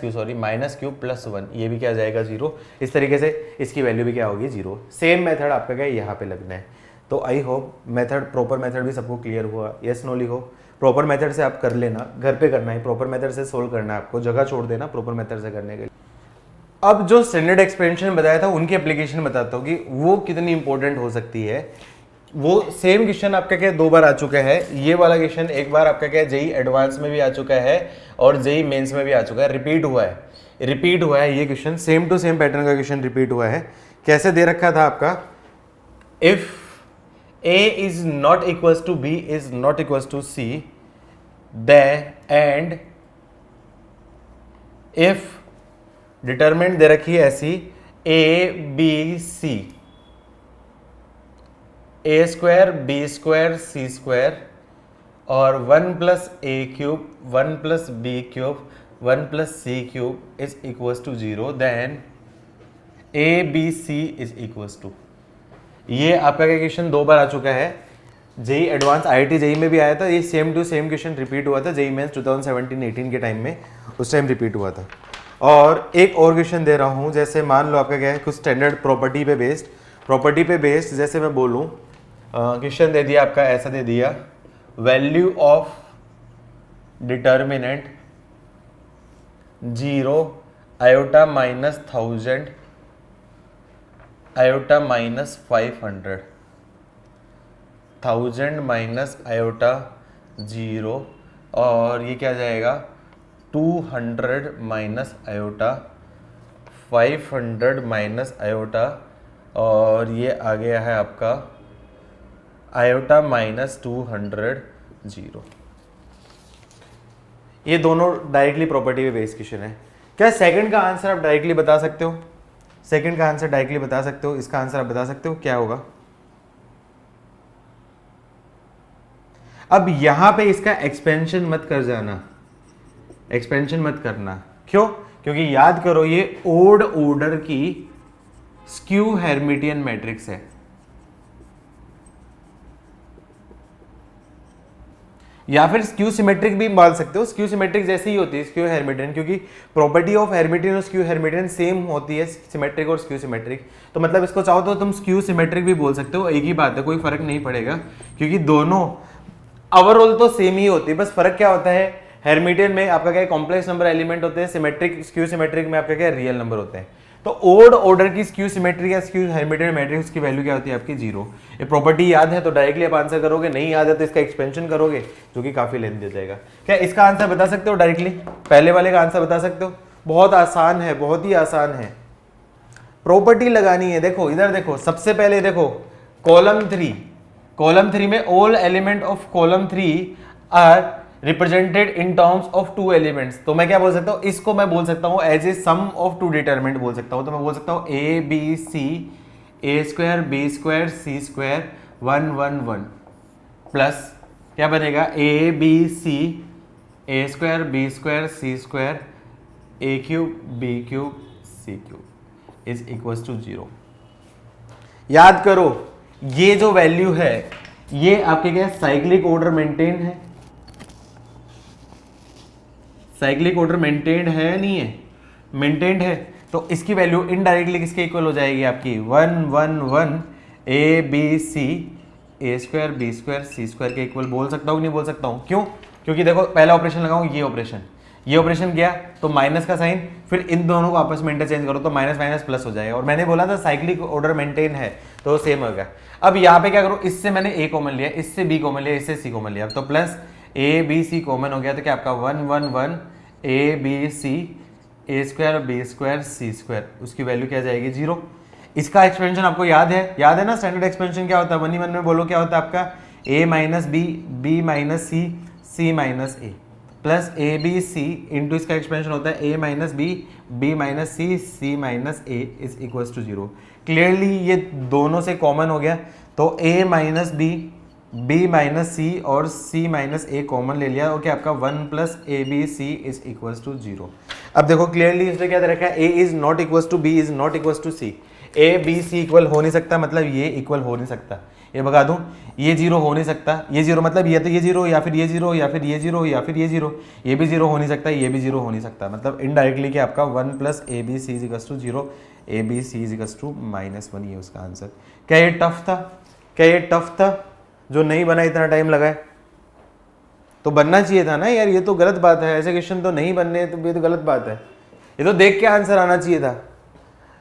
Speaker 1: Q plus one, ये भी क्या आ जाएगा 0। इस तरीके से इसकी वैल्यू भी क्या होगी 0। सेम मेथड आपका क्या यहाँ पे लगना है। तो I hope method, proper method भी सबको क्लियर हुआ, यस नो लिखो। प्रॉपर मेथड से आप कर लेना, घर पे करना है, प्रॉपर मेथड से सोल्व करना है, आपको जगह छोड़ देना प्रॉपर मेथड से करने के लिए। अब जो स्टैंडर्ड एक्सपेंशन बताया था उनकी एप्लीकेशन बताता हूँ कि वो कितनी इंपॉर्टेंट हो सकती है। वो सेम क्वेश्चन आपका क्या 2 बार आ चुका है। ये वाला क्वेश्चन एक बार आपका क्या जेई एडवांस में भी आ चुका है और जेई मेंस में भी आ चुका है, रिपीट हुआ है ये question, same to same pattern का क्वेश्चन रिपीट हुआ है। कैसे दे रखा था आपका, if a is not equals to b is not equals to c and if determinant दे रखी है ऐसी a b c, A square B square C square और 1 plus A cube 1 plus B cube 1 plus C cube is equals to 0, then A B C is equals to. ये आपका question 2 बार आ चुका है। JEE advance IIT JEE में भी आया था, ये same to same question repeat हुआ था जेई मेंस 2017-18 के टाइम में, उस टाइम रिपीट हुआ था। और एक और क्वेश्चन दे रहा हूँ, जैसे मान लो आपका क्या है, कुछ स्टैंडर्ड प्रॉपर्टी पे बेस्ड जैसे मैं बोलूँ, क्वेश्चन दे दिया आपका, ऐसा दे दिया, value of determinant 0 iota minus 1000 iota minus 500, 1000 minus iota 0, और ये क्या जाएगा 200 माइनस आयोटा 500 माइनस आयोटा, और ये आ गया है आपका आयोटा माइनस 200 0। ये दोनों डायरेक्टली प्रॉपर्टी पे बेस्ड क्वेश्चन है। क्या सेकंड का आंसर आप डायरेक्टली बता सकते हो? सेकंड का आंसर डायरेक्टली बता सकते हो, इसका आंसर आप बता सकते हो क्या होगा? अब यहां पे इसका एक्सपेंशन मत कर जाना, एक्सपेंशन मत करना, क्यों? क्योंकि याद करो ये ओड ऑर्डर की स्क्यू हेर्मिटियन मैट्रिक्स है। या फिर स्क्यू सिमेट्रिक भी मान सकते हो, स्क्यू सिमेट्रिक जैसी ही होती है स्क्यू हेर्मिटियन, क्योंकि प्रॉपर्टी ऑफ हेर्मिटियन और स्क्यू हेर्मिटियन सेम होती है, सिमेट्रिक और स्क्यू सिमेट्रिक। तो मतलब इसको चाहो तो तुम स्क्यू सिमेट्रिक भी बोल सकते हो, एक ही बात है, कोई फर्क नहीं पड़ेगा, क्योंकि दोनों ओवरऑल तो सेम ही होती है, बस फर्क क्या होता है, हेर्मिटियन में आपका क्या कॉम्प्लेक्स नंबर एलिमेंट होते हैं, सिमेट्रिक स्क्यू सिमेट्रिक में आपका क्या रियल नंबर होते हैं। तो ओड ऑर्डर की स्क्यू सिमेट्री या स्क्यू हेर्मिटियन मैट्रिक्स की वैल्यू क्या होती है आपकी 0। ये प्रॉपर्टी याद है तो डायरेक्टली आप आंसर करोगे, नहीं याद है तो इसका एक्सपेंशन करोगे, जो कि काफी लेंथ दे जाएगा। क्या इसका आंसर बता सकते हो डायरेक्टली, पहले वाले का आंसर बता सकते हो? बहुत आसान है, बहुत ही आसान है। प्रॉपर्टी लगानी है, देखो इधर देखो, सबसे पहले देखो कॉलम 3 में all element of column 3 are represented in terms of two elements. तो मैं क्या बोल सकता हूँ, इसको मैं बोल सकता हूँ as a sum of two determinant बोल सकता हूँ। तो मैं बोल सकता हूँ a B c, a square B square C square 1 1 1 plus क्या बनेगा, a B c a square B square C square a cube b cube c cube is equal to 0। याद करो ये जो वैल्यू है ये आपके क्या साइक्लिक ऑर्डर मेंटेन है, साइक्लिक ऑर्डर मेंटेन्ड है नहीं है, मेंटेन्ड है। तो इसकी वैल्यू इनडायरेक्टली किसके इक्वल हो जाएगी आपकी 1 1 1 a B c a square B square C square के इक्वल बोल सकता हूँ, नहीं बोल सकता हूँ? क्यों? क्योंकि देखो पहला ऑपरेशन लगाऊं, ये ऑपरेशन किया तो माइनस का साइन, फिर इन दोनों को आपस में इंटरचेंज करो तो माइनस माइनस प्लस हो जाएगा। और मैंने बोला था साइक्लिक ऑर्डर मेंटेन है तो सेम हो गया। अब यहाँ पे क्या करो, इससे मैंने ए कॉमन लिया, इससे बी कॉमन लिया, इससे सी कॉमन लिया, तो plus A B c common हो गया, तो क्या आपका 1 1 1 a B c a square B square C square, उसकी वैल्यू क्या जाएगी 0। इसका एक्सपेंशन आपको याद है ना, स्टैंडर्ड एक्सपेंशन क्या होता है 1 ही 1 में बोलो, क्या होता है आपका a minus B, B minus C, C minus A plus A B C into इसका एक्सपेंशन होता है a minus B, B minus C, C minus A is equal to 0। Clearly ये दोनों से कॉमन हो गया, तो a minus B, b minus C और c माइनस ए कॉमन ले लिया, ओके आपका 1 plus A B C is equal to 0। अब देखो क्लियरली इसने क्या दे रखा है, a is not equal to b is not equal to c, a b c equal हो नहीं सकता, मतलब ये इक्वल हो नहीं सकता, ये बता दूं, ये 0 हो नहीं सकता, ये 0 मतलब ये तो ये 0 या फिर ये 0 या फिर ये 0 या फिर ये 0, ये भी 0 हो नहीं सकता, ये भी 0 हो नहीं सकता, मतलब इनडायरेक्टली क्या आपका 1 plus A B C is equal to 0, a B C is equal to -1, ये उसका आंसर। क्या ये टफ था? क्या ये टफ था? जो नहीं बना इतना टाइम लगा है तो बनना चाहिए था ना यार, ये तो गलत बात है, ऐसे क्वेश्चन तो नहीं बनने, तो ये तो गलत बात है, ये तो देख के आंसर आना चाहिए था।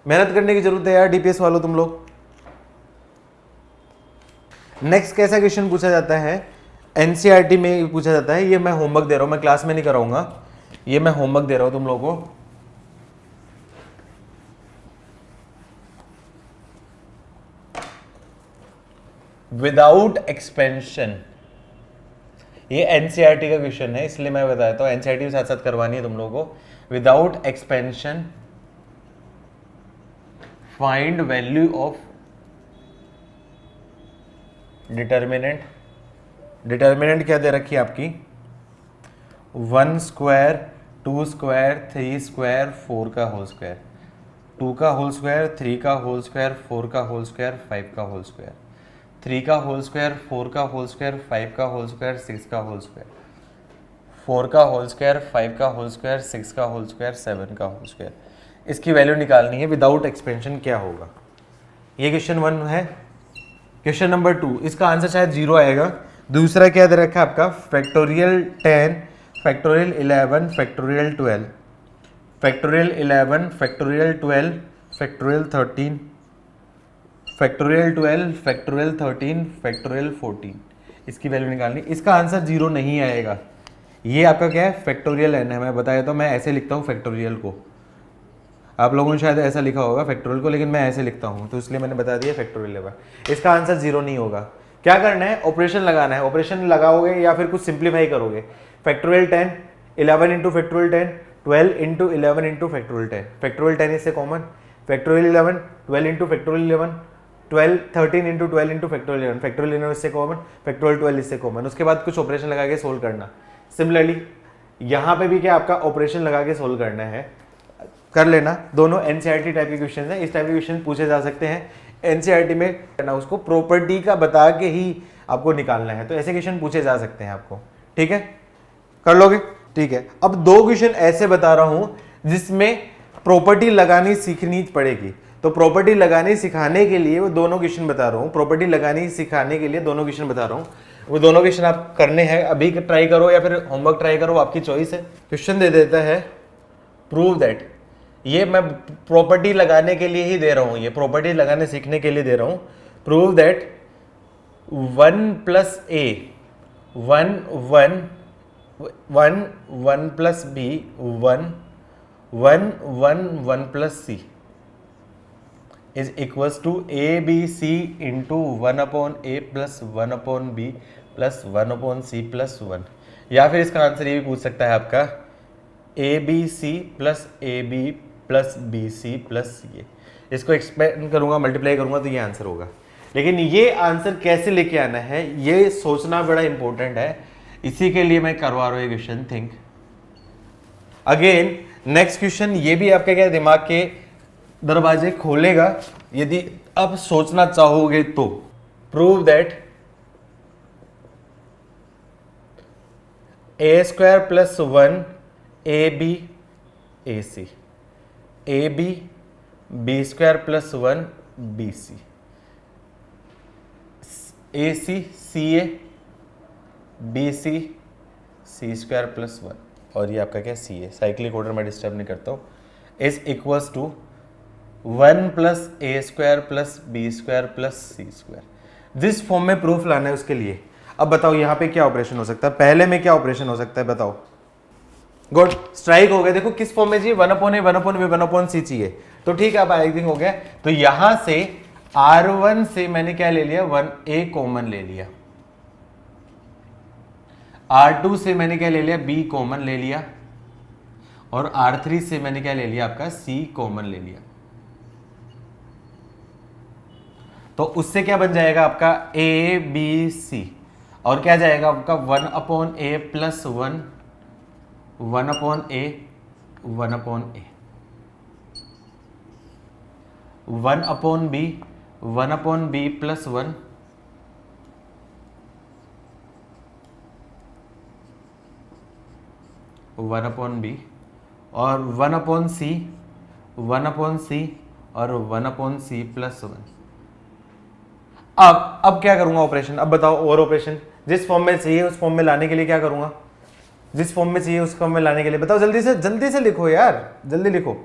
Speaker 1: मेहनत करने की जरूरत है यार डीपीएस वालों तुम लोग। नेक्स्ट कैसा क्वेश्चन पूछा जाता है, एनसीईआरटी में पूछा जाता है, ये मैं होमवर्क दे रहा हूं, मैं क्लास में नहीं कराऊंगा, ये मैं होमवर्क दे रहा हूं तुम लोगों को। विदाउट एक्सपेंशन, ये एनसीईआरटी का क्वेश्चन है इसलिए मैं बताता हूं, एनसीईआरटी के साथ साथ करवानी है तुम लोगों को। Without expansion find value of determinant. Determinant क्या दे रखी है आपकी 1 स्क्वायर 2 स्क्वायर 3 स्क्वायर 4 का होल स्क्वायर, 2 का होल स्क्वायर 3 का होल स्क्वायर 4 का होल स्क्वायर 5 का होल स्क्वायर, 3 का होल स्क्वायर 4 का होल स्क्वायर 5 का होल स्क्वायर 6 का होल स्क्वायर, 4 का होल स्क्वायर 5 का होल स्क्वायर 6 का होल स्क्वायर 7 का होल स्क्वायर। इसकी वैल्यू निकालनी है विदाउट एक्सपेंशन क्या होगा। ये क्वेश्चन 1 है। क्वेश्चन नंबर 2, इसका आंसर शायद 0 आएगा। दूसरा क्या दे रखा है आपका factorial 10 factorial 11 factorial 12 factorial 11 factorial 12 factorial 13 factorial 12 factorial 13 factorial 14। इसकी वैल्यू निकालनी, इसका आंसर 0 नहीं आएगा। ये आपका क्या है फैक्टोरियल n है, मैं बताया तो मैं ऐसे लिखता हूँ फैक्टोरियल को, आप लोगों ने शायद ऐसा लिखा होगा फैक्टोरियल को, लेकिन मैं ऐसे लिखता हूँ तो इसलिए मैंने बता दिया फैक्टोरियल है। इसका आंसर 0 नहीं होगा। क्या करना है, ऑपरेशन लगाना है, ऑपरेशन लगाओगे या फिर कुछ सिंप्लीफाई करोगे। Factorial 10 11 into factorial 10 12 into 11 into factorial 10, factorial 10 इससे common, factorial 11 12 into factorial 11 12 13 into 12 into factorial 11, factorial 11 इससे कॉमन, फैक्टोरियल 12 इससे कॉमन। उसके बाद कुछ ऑपरेशन लगा के सोल्व करना। सिमिलरली यहाँ पे भी क्या आपका ऑपरेशन लगा के सोल्व करना है, कर लेना। दोनों एनसीईआरटी टाइप के क्वेश्चन हैं, इस टाइप के क्वेश्चन पूछे जा सकते हैं एनसीईआरटी में, करना उसको प्रॉपर्टी का बता के ही आपको निकालना है, तो ऐसे क्वेश्चन पूछे जा सकते हैं आपको। ठीक है, कर लोगे? ठीक है, अब दो क्वेश्चन ऐसे बता रहा हूं जिसमें प्रॉपर्टी लगानी सीखनी पड़ेगी। तो प्रॉपर्टी लगानी सिखाने के लिए वो दोनों क्वेश्चन बता रहा हूं, प्रॉपर्टी लगानी सिखाने के लिए दोनों क्वेश्चन बता रहा हूं। वो दोनों क्वेश्चन आप करने हैं, अभी ट्राई करो या फिर होमवर्क ट्राई करो, आपकी चॉइस है। क्वेश्चन दे देता है प्रूव दैट, ये मैं प्रॉपर्टी लगाने के लिए ही दे रहा हूं, ये प्रॉपर्टी लगाने सीखने के लिए दे रहा हूं। Prove that 1 plus a 1 1 1 1 plus b 1 1 1 1 plus c is equals to a B C into 1 upon A plus 1 upon B plus 1 upon C plus 1। या फिर इसका आंसर ये भी पूछ सकता है आपका A B C plus A B plus B C plus C. इसको एक्सपेंड करूंगा, मल्टीप्लाई करूंगा तो ये आंसर होगा। लेकिन ये आंसर कैसे लेके आना है ये सोचना बड़ा इंपॉर्टेंट है, इसी के लिए मैं करवा रहा हूं ये question. Think again, next question ये भी आपके क्या दिमाग के दरवाजे खोलेगा यदि आप सोचना चाहोगे तो। Prove that a square plus 1 a b a c a b b square plus 1 b c a c c a B c c square plus 1 और ये आपका क्या सी है, साइक्लिक ऑर्डर में डिस्टर्ब नहीं करता हूँ, is equals to 1 plus a square plus B square plus C square. जिस फॉर्म में प्रूफ लाना है उसके लिए। अब बताओ यहाँ पे क्या ऑपरेशन हो सकता है, पहले में क्या ऑपरेशन हो सकता है बताओ। गुड, स्ट्राइक हो गया। देखो किस फॉर्म में चाहिए, 1 upon a 1 upon B 1 upon सी चाहिए, तो ठीक है, अब आई थिंक हो गया। तो यहां से R1 से मैंने क्या ले लिया, 1a कॉमन ले लिया, R2 से मैंने क्या ले लिया, b कॉमन ले लिया, और R3 से मैंने क्या ले लिया, आपका c कॉमन ले लिया। तो उससे क्या बन जाएगा आपका a b c, और क्या जाएगा आपका 1 upon A plus 1 1 upon a 1 upon a 1 upon B 1 upon B plus 1 1 upon b और 1 अपॉन सी 1 अपॉन सी और 1 अपॉन सी प्लस 1। अब क्या करूंगा ऑपरेशन, अब बताओ और ऑपरेशन जिस फॉर्म में चाहिए उस फॉर्म में लाने के लिए क्या करूंगा, जिस फॉर्म में चाहिए उस फॉर्म में लाने के लिए बताओ, जल्दी से लिखो यार, जल्दी लिखो।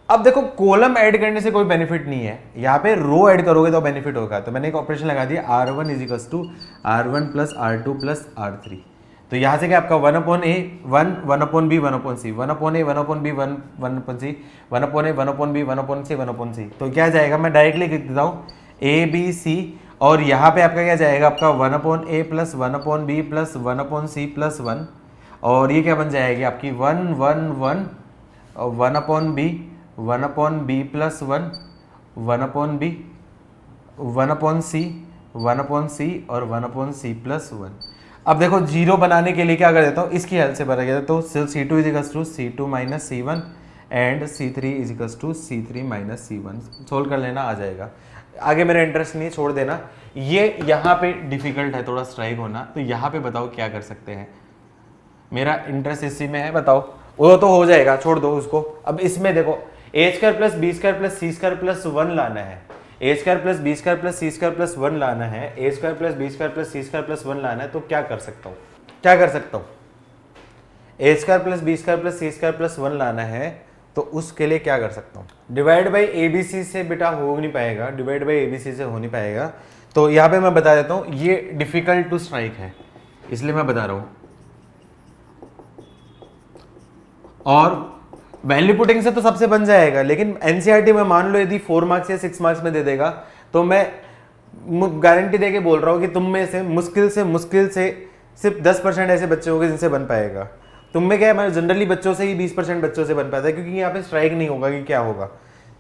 Speaker 1: अब देखो कॉलम ऐड करने से कोई बेनिफिट नहीं है, यहाँ पे रो ऐड करोगे तो बेनिफिट होगा। तो मैंने एक ऑपरेशन लगा दिया R1 is equals to R1 plus R2 plus R3। तो यहाँ से क्या आपका 1 upon a 1 upon B 1 upon C 1 upon a 1 upon B 1 upon C 1 upon a 1 upon B 1 upon C 1 upon c. तो क्या जाएगा, मैं डायरेक्टली लिख देता हूँ ए बी सी, और यहाँ पे आपका क्या जाएगा, आपका 1 अपॉन ए plus 1 upon B plus 1 upon सी प्लस 1, और ये क्या बन जाएगी आपकी 1 1 1 1 upon B 1 upon B plus 1 1 upon B 1 upon सी 1 अपॉन सी और 1 अपॉन सी प्लस 1। अब देखो जीरो बनाने के लिए क्या कर देता हूँ, इसकी हेल्प से बना गया तो C2 is equals to C2 minus C1 and C3 is equals to C3 minus C1। Solve कर लेना, आ जाएगा। आगे मेरा इंटरेस्ट नहीं, छोड़ देना। ये यहाँ पे डिफिकल्ट है थोड़ा स्ट्राइक होना, तो यहाँ पे बताओ क्या कर सकते हैं, मेरा इंटरेस्ट इसी में है, बताओ। वो तो हो जाएगा, छोड़ दो उसको। अब इसमें देखो A square plus B square plus C square plus 1 लाना है, A square plus B square plus C square plus 1 लाना है, A square plus B square plus C square plus 1 लाना है। तो क्या कर सकता हूँ, क्या कर सकता हूँ, A square plus B square plus C square plus 1 लाना है, तो उसके लिए क्या कर सकता हूँ, divide by a B c से बेटा हो नहीं पाएगा, divide by a B c से हो नहीं पाएगा। तो यहाँ पे मैं बता देता हूँ ये डिफिकल्ट टू स्ट्राइक है, इसलिए मैं बता रहा हूँ। और वैल्यू पुटिंग से तो सबसे बन जाएगा, लेकिन एनसीईआरटी में मान लो यदि 4 मार्क्स या 6 मार्क्स में दे देगा, तो मैं गारंटी देके बोल रहा हूँ कि तुम में से मुश्किल से सिर्फ 10% ऐसे बच्चे होंगे जिनसे बन पाएगा। तुम में क्या है, मैं जनरली बच्चों से ही 20% बच्चों से बन पाता है, क्योंकि यहाँ पे स्ट्राइक नहीं होगा कि क्या होगा,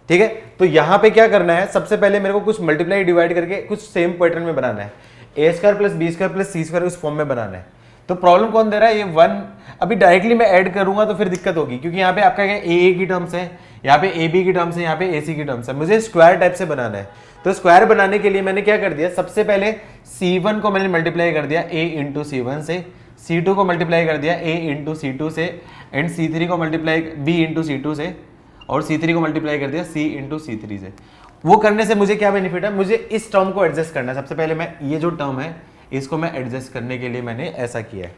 Speaker 1: ठीक है। तो यहाँ पे क्या करना है, सबसे पहले मेरे को कुछ मल्टीप्लाई डिवाइड करके कुछ सेम पैटर्न में बनाना है, A square plus B square plus C square उस फॉर्म में बनाना है। तो प्रॉब्लम कौन दे रहा है, ये 1 अभी डायरेक्टली मैं ऐड करूंगा तो फिर दिक्कत होगी, क्योंकि यहाँ पे आपका क्या ए की टर्म्स है, यहाँ पे ए बी की टर्म्स है, यहाँ पे ए सी की टर्म्स है। मुझे स्क्वायर टाइप से बनाना है, तो स्क्वायर बनाने के लिए मैंने क्या कर दिया, सबसे पहले C1 को मैंने मल्टीप्लाई कर दिया A इंटू C1 से, C2 को मल्टीप्लाई कर दिया A इंटू C2 से, एंड C3 को मल्टीप्लाई B इंटू C2 से, और C3 को मल्टीप्लाई कर दिया C इंटू C3 से। वो करने से मुझे क्या बेनिफिट है, मुझे इस टर्म को एडजस्ट करना है। सबसे पहले मैं ये जो टर्म है इसको मैं एडजस्ट करने के लिए मैंने ऐसा किया है।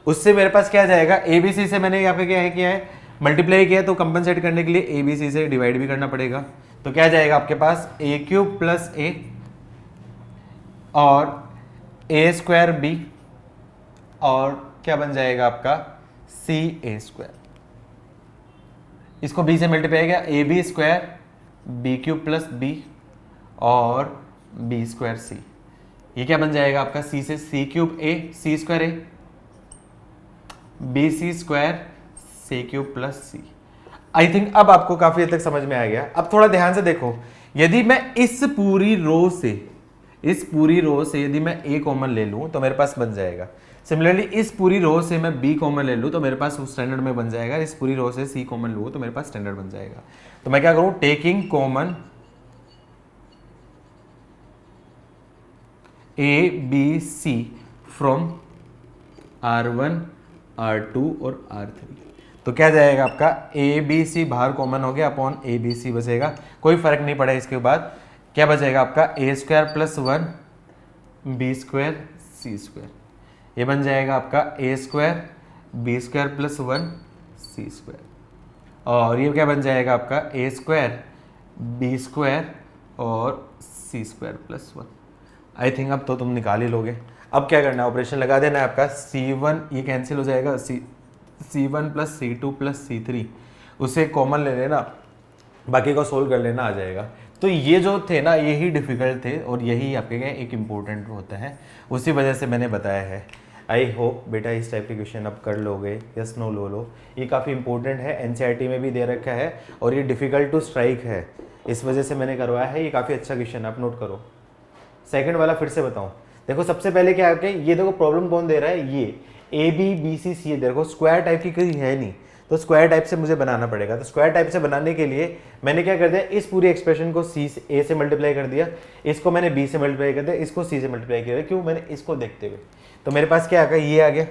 Speaker 1: उससे मेरे पास क्या जाएगा, ABC से मैंने यहाँ पे क्या है मल्टीप्लाई किया, तो कंपनसेट करने के लिए ABC से डिवाइड भी करना पड़ेगा। तो क्या जाएगा आपके पास A क्यूब प्लस A और A स्क्वायर B, और क्या बन जाएगा आपका CA स्क्वायर। इसको B से मल्टीप्लाई किया, AB square B cube plus B और B स्क्वायर C। ये क्या बन जाएगा आपका, C से C cube A, C square A, BC square C cube plus C। I think अब आपको काफी हद तक समझ में आ गया। अब थोड़ा ध्यान से देखो, यदि मैं इस पूरी रो से यदि मैं A कॉमन ले लूं तो मेरे पास बन जाएगा। सिमिलरली इस पूरी रो से मैं B कॉमन ले लूं तो मेरे पास उस स्टैंडर्ड में बन जाएगा। इस पूरी रो से C कॉमन लूं तो मेरे पास स्टैंडर्ड बन जाएगा। तो मैं क्या करूं, taking common A B C from R1 R2 और R3, तो क्या जाएगा आपका ABC बाहर कॉमन हो गया, अपॉन ABC बचेगा, कोई फर्क नहीं पड़ा। इसके बाद क्या बचेगा आपका A square plus 1 B square C square. ये बन जाएगा आपका A square B square plus 1 C square, और ये क्या बन जाएगा आपका A स्क्वायर B स्क्वायर और C square plus 1। I think अब तो तुम निकाल ही लोगे। अब क्या करना है, ऑपरेशन लगा देना है आपका। C1 ये कैंसिल हो जाएगा, C1 plus C2 plus C3, उसे कॉमन ले लेना, बाकी को सोल्व कर लेना, आ जाएगा। तो ये जो थे ना, यही डिफिकल्ट थे और यही आपके लिए एक इम्पोर्टेंट होता है, उसी वजह से मैंने बताया है। आई होप बेटा इस टाइप के क्वेश्चन अब कर लोगे, यस नो लो। ये काफ़ी इंपॉर्टेंट है, एनसीईआरटी में भी दे रखा है और ये डिफ़िकल्ट टू स्ट्राइक है, इस वजह से मैंने करवाया है। ये काफ़ी अच्छा क्वेश्चन है, आप नोट करो। सेकंड वाला फिर से बताऊं, देखो सबसे पहले क्या है, ये देखो प्रॉब्लम कौन दे रहा है, ये ABBCC देखो स्क्वायर टाइप की कोई है नहीं, तो स्क्वायर टाइप से मुझे बनाना पड़ेगा। तो स्क्वायर टाइप से बनाने के लिए मैंने क्या कर दिया, इस पूरी एक्सप्रेशन को A से मल्टीप्लाई कर दिया, इसको मैंने B से मल्टीप्लाई कर दिया, इसको C से मल्टीप्लाई किया। क्यों, मैंने इसको देखते हुए, तो मेरे पास क्या आ गया, ये आ गया।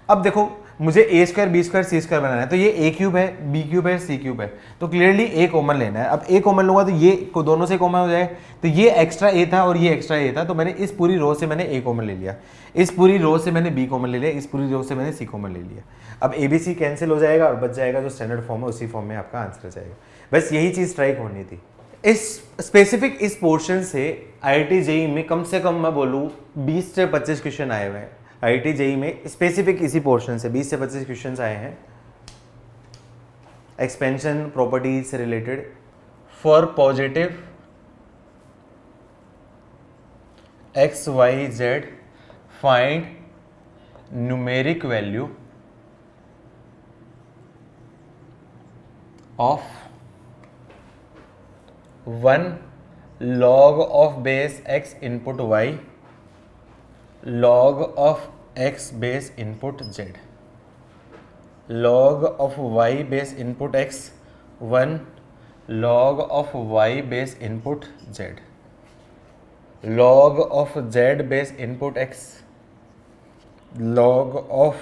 Speaker 1: अब देखो मुझे A square B square C square बनाना है, तो ये A क्यूब है B क्यूब है C क्यूब है, तो क्लियरली A कॉमन लेना है। अब A कॉमन लूंगा तो ये को दोनों से कॉमन हो जाए, तो ये एक्स्ट्रा A था और ये एक्स्ट्रा A था, तो मैंने इस पूरी रो से मैंने A कॉमन ले लिया, इस पूरी रो से मैंने B कॉमन ले लिया, इस पूरी रो से मैंने C कॉमन ले लिया। अब ABC कैंसिल हो जाएगा और बच जाएगा जो स्टैंडर्ड फॉर्म है, उसी फॉर्म में आपका आंसर आ जाएगा। बस यही चीज़ स्ट्राइक होनी थी। इस स्पेसिफिक इस पोर्शन से IIT JEE में कम से कम मैं बोलूँ 20 से 25 क्वेश्चन आए हुए हैं। IIT JEE में स्पेसिफिक इसी पोर्शन से 20 से 25 क्वेश्चंस आए हैं, एक्सपेंशन प्रॉपर्टीज से related. For positive XYZ find numeric value of 1 log of base x input y log of x base input z, log of y base input x 1 log of y base input z, log of z base input x log of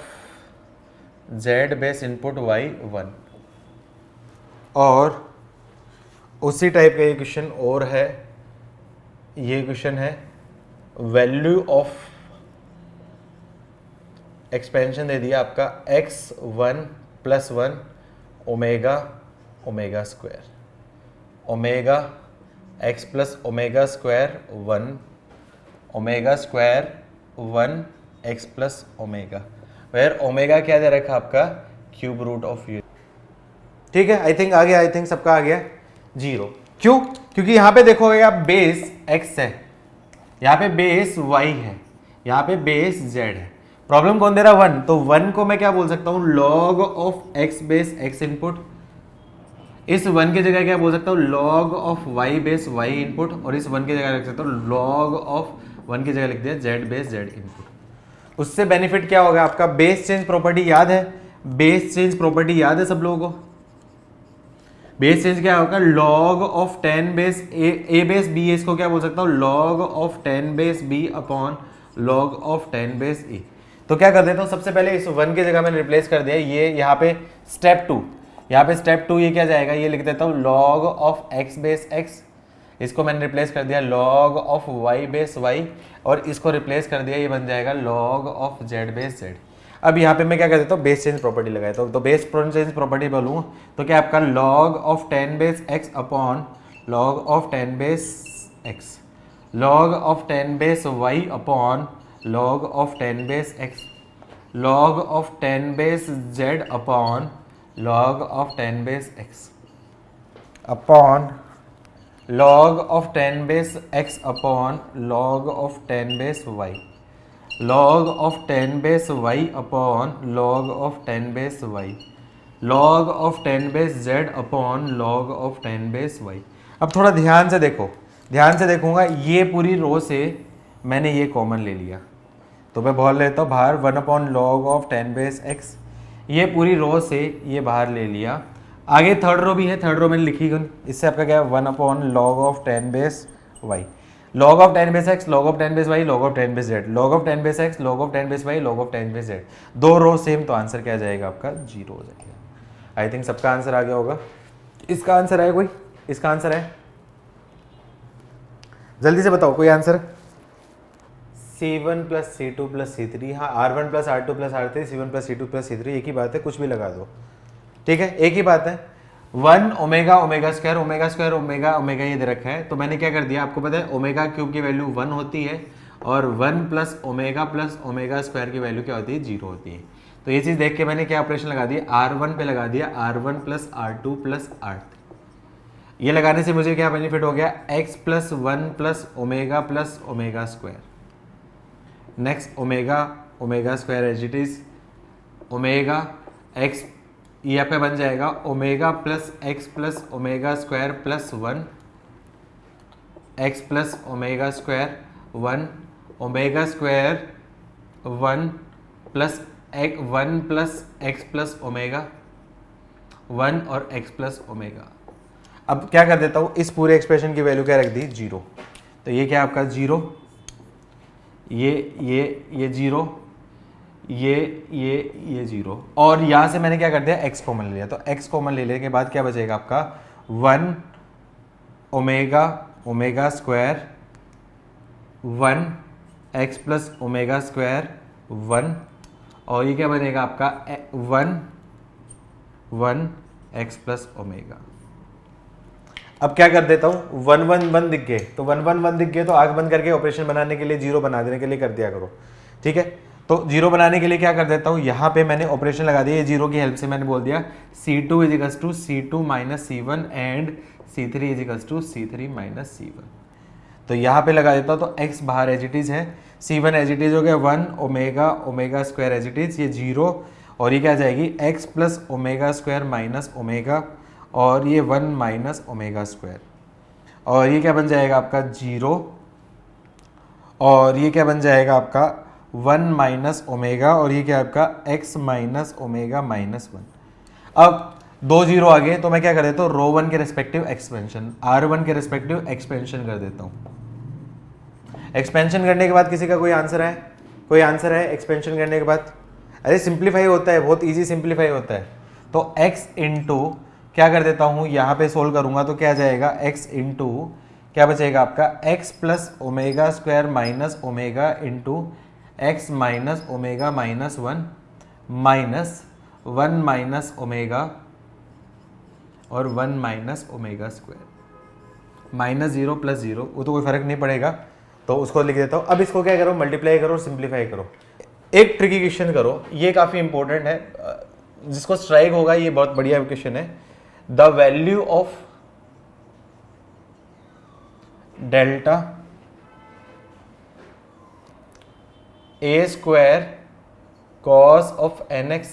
Speaker 1: z base input y 1। और उसी type का ये question और है, ये question है value of expansion दे दिया आपका x1 plus 1 omega omega square, omega x plus omega square 1 omega square 1 x plus omega, where omega क्या दे रखा आपका क्यूब रूट ऑफ यू। ठीक है, आई थिंक आ गया, आई थिंक सबका आ गया 0। क्यों, क्योंकि यहाँ पे देखोगे आप बेस x है, यहाँ पे बेस y है, यहाँ पे बेस z है। प्रॉब्लम कौन दे रहा है 1, तो 1 को मैं क्या बोल सकता हूँ log of x base x input, इस 1 की जगह क्या बोल सकता हूँ log of y base y input, और इस 1 की जगह लिख सकता हूँ लॉग ऑफ 1 की जगह लिख दिया z बेस z इनपुट। उससे बेनिफिट क्या होगा आपका, बेस चेंज प्रॉपर्टी याद है, बेस चेंज प्रॉपर्टी याद है सब लोगों को। बेस चेंज क्या होगा log of 10 base a base b, इसको क्या बोल सकता हूँ log of 10 base b upon log of 10 base a। तो क्या कर देता हूँ, सबसे पहले इस 1 की जगह मैंने रिप्लेस कर दिया ये यहाँ पे स्टेप 2, यहाँ पे स्टेप 2 ये क्या जाएगा, ये लिख देता हूँ log of x base x, इसको मैंने रिप्लेस कर दिया log of y base y, और इसको रिप्लेस कर दिया, ये बन जाएगा log of z base z। अब यहाँ पे मैं क्या कर देता हूँ, बेस चेंज प्रॉपर्टी लगाया, तो बेस चेंज प्रॉपर्टी बोलूँ तो क्या आपका log of 10 base x upon log of 10 base x, log of 10 base y upon log of 10 base x, log of 10 base z upon log of 10 base x upon log of 10 base x upon log of 10 base y, log of 10 base y upon log of 10 base y, log of 10 base z upon log of 10 base y। अब थोड़ा ध्यान से देखो, ध्यान से देखूंगा, ये पूरी रो से मैंने ये कॉमन ले लिया, तो मैं बोल लेता हूँ बाहर 1 upon log of 10 base x, ये पूरी रो से ये बाहर ले लिया। आगे थर्ड रो भी है, थर्ड रो मैंने लिखी, इससे आपका क्या है 1 upon log of 10 base y, log of 10 base x, log of 10 base y, log of 10 base z, log of 10 base x, log of 10 base y, log of 10 base z, दो रो same, तो answer क्या जाएगा आपका 0 हो जाएगा। I think सबका answer आ गया होगा। इसका आंसर है कोई, इसका आंसर है, जल्दी से बताओ कोई answer. C1 plus C2 plus C3, हाँ R1 plus R2 plus R3, C1 plus C2 plus C3, एक ही बात है, कुछ भी लगा दो, ठीक है, एक ही बात है। 1 omega omega square omega omega ये दे रखा है, तो मैंने क्या कर दिया, आपको पता है ओमेगा क्यूब की वैल्यू 1 होती है और 1 प्लस ओमेगा स्क्वायर की वैल्यू क्या होती है, 0 होती है। तो ये चीज़ देख के मैंने क्या ऑपरेशन लगा दिया, R1 पे लगा दिया R1 plus R2 plus R3, ये लगाने से मुझे क्या बेनिफिट हो गया, x plus 1 plus omega square, next omega square as it is, omega x, ये आपका बन जाएगा omega plus x plus omega square plus 1, x plus omega square 1, omega square 1 plus x plus omega 1 और x plus omega. अब क्या कर देता हूँ, इस पूरे एक्सप्रेशन की वैल्यू क्या रख दी, 0, तो ये क्या आपका 0, ये 0, ये 0, और यहाँ से मैंने क्या कर दिया, x कॉमन ले लिया, तो x कॉमन ले लेने के बाद क्या बचेगा आपका 1 omega square 1 x plus omega square 1, और ये क्या बनेगा आपका 1 x प्लस ओमेगा। अब क्या कर देता हूँ, 1 1 1 दिख गए, तो 1 1 1 दिख गए तो आंख बंद करके ऑपरेशन बनाने के लिए 0 बना देने के लिए कर दिया करो, ठीक है। तो 0 बनाने के लिए क्या कर देता हूँ, यहाँ पे मैंने ऑपरेशन लगा दिया, ये 0 की हेल्प से मैंने बोल दिया C2 is equals to C2 minus C1 and C3 is equals to C3 minus C1। तो यहाँ पे लगा देता हूँ, तो x बाहर एज इट इज है, C1 एज इट इज हो गया 1 omega square as it is, ये 0, और ये क्या जाएगी x plus omega square minus omega, और ये 1 माइनस ओमेगा स्क्वायर, और ये क्या बन जाएगा आपका 0, और ये क्या बन जाएगा आपका 1 माइनस ओमेगा, और ये क्या आपका x माइनस ओमेगा माइनस 1। अब 2 0 आ गए, तो मैं क्या कर देता हूँ, रो 1 के रेस्पेक्टिव एक्सपेंशन, R1 के रेस्पेक्टिव एक्सपेंशन कर देता हूँ। एक्सपेंशन करने के बाद किसी का कोई आंसर है, कोई आंसर है एक्सपेंशन करने के बाद? अरे सिंप्लीफाई होता है, बहुत इजी सिंप्लीफाई होता है। तो x इंटू क्या कर देता हूँ, यहाँ पे सोल्व करूँगा तो क्या जाएगा, x इंटू क्या बचेगा आपका x plus omega square minus omega into x minus omega minus 1 minus 1 minus omega और 1 minus omega square, minus 0 plus 0, वो तो कोई फर्क नहीं पड़ेगा, तो उसको लिख देता हूँ। अब इसको क्या करो, मल्टीप्लाई करो, सिंप्लीफाई करो। एक ट्रिकी क्वेश्चन करो, ये काफ़ी इंपॉर्टेंट है, जिसको स्ट्राइक होगा ये बहुत बढ़िया क्वेश्चन है। The value of delta a square cos of N x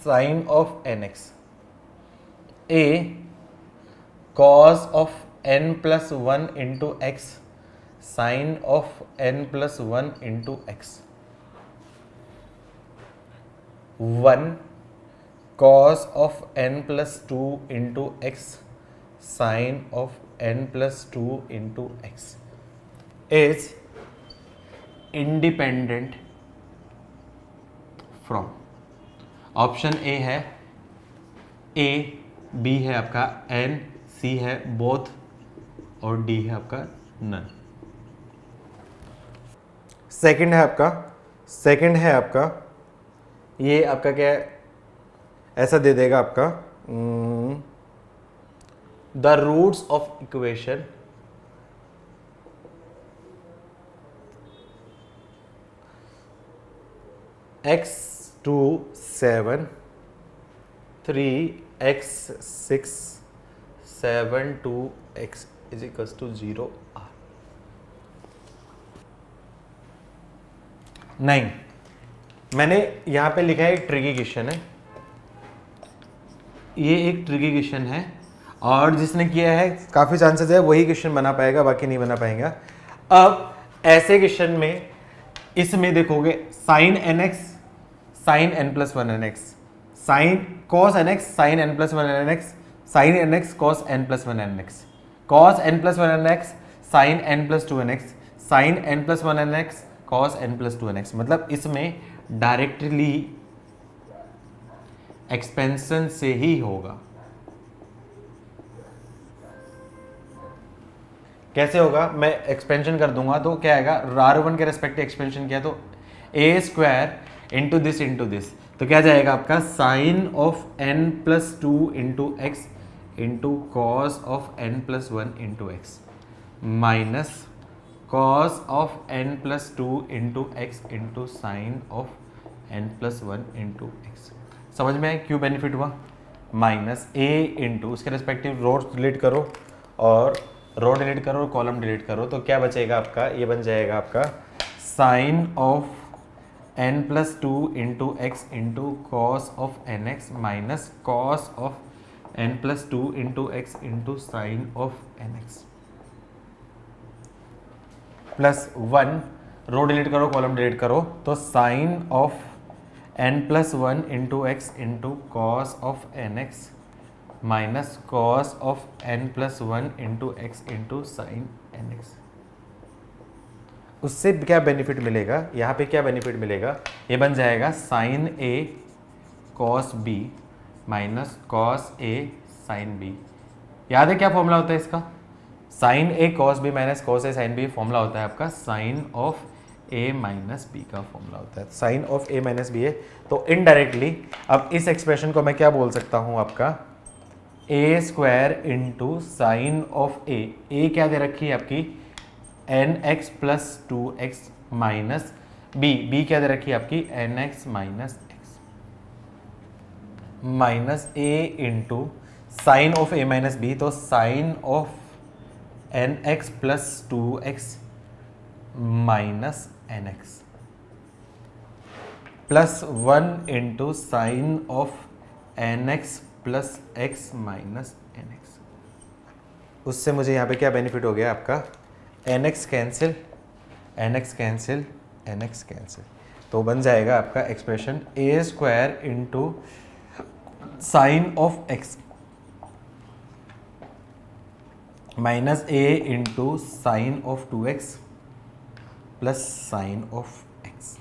Speaker 1: sine of N x, a cos of n plus 1 into x sine of n plus 1 into x, 1 cos of n plus 2 into x sin of n plus 2 into x is independent from. Option A है ए, B है आपका N, सी है both और D है आपका none. Second है आपका ये आपका क्या है, ऐसा दे देगा आपका the roots of equation x2 7 3x6 7 2x is equals to 0 r। नहीं, मैंने यहां पे लिखा है एक ट्रिकी क्वेश्चन है, ये एक ट्रिकी क्वेश्चन है और जिसने किया है काफी चांसेस है वही क्वेश्चन बना पाएगा, बाकी नहीं बना पाएगा। अब ऐसे क्वेश्चन में इसमें देखोगे sine nx sine n plus one n x, sine cos n x sine n plus one n x, sine n x cos n plus one n x, cos n plus one n x sine n plus two n x, sine n plus one n x cos n plus two n x. मतलब इसमें directly expansion से ही होगा। कैसे होगा, मैं expansion कर दूंगा तो क्या आएगा, R1 के रेस्पेक्टिव एक्सपेंशन किया तो ए स्क्वायर इंटू दिस, तो क्या जाएगा आपका sine of n plus two into x into cos of n plus one into x minus cos of n plus two into x into sine of n plus one into x. समझ में आए क्यों benefit हुआ? Minus ए into उसके respective row delete करो और रो delete करो और कॉलम डिलीट करो, तो क्या बचेगा आपका, ये बन जाएगा आपका sine of n plus two into x into cos of N x minus cos of n plus two into x into sine of N x plus one, row delete करो कॉलम डिलीट करो, तो sine of n plus one into x into cos of N x minus cos of n plus one into x into sine n x. उससे क्या benefit मिलेगा, यहाँ पे क्या benefit मिलेगा, ये बन जाएगा sine a cos b minus cos a sine b. याद है क्या फॉर्मूला होता है इसका, sine a cos b minus cos a sine b formula होता है आपका sine of A minus b का फॉर्मूला होता है, sine of A minus b है। तो इनडायरेक्टली अब इस एक्सप्रेशन को मैं क्या बोल सकता हूँ आपका A square into sine of A क्या दे रखी है आपकी N x plus two X minus B क्या दे रखी है आपकी N x minus X minus A into sine of A minus B, तो sine of N x plus two X minus N x plus one into sine of N x plus X minus N x. उससे मुझे यहाँ पे क्या benefit हो गया आपका n x cancel n x cancel n x cancel, तो बन जाएगा आपका expression a square into sine of x minus A into sine of two x plus sine of x.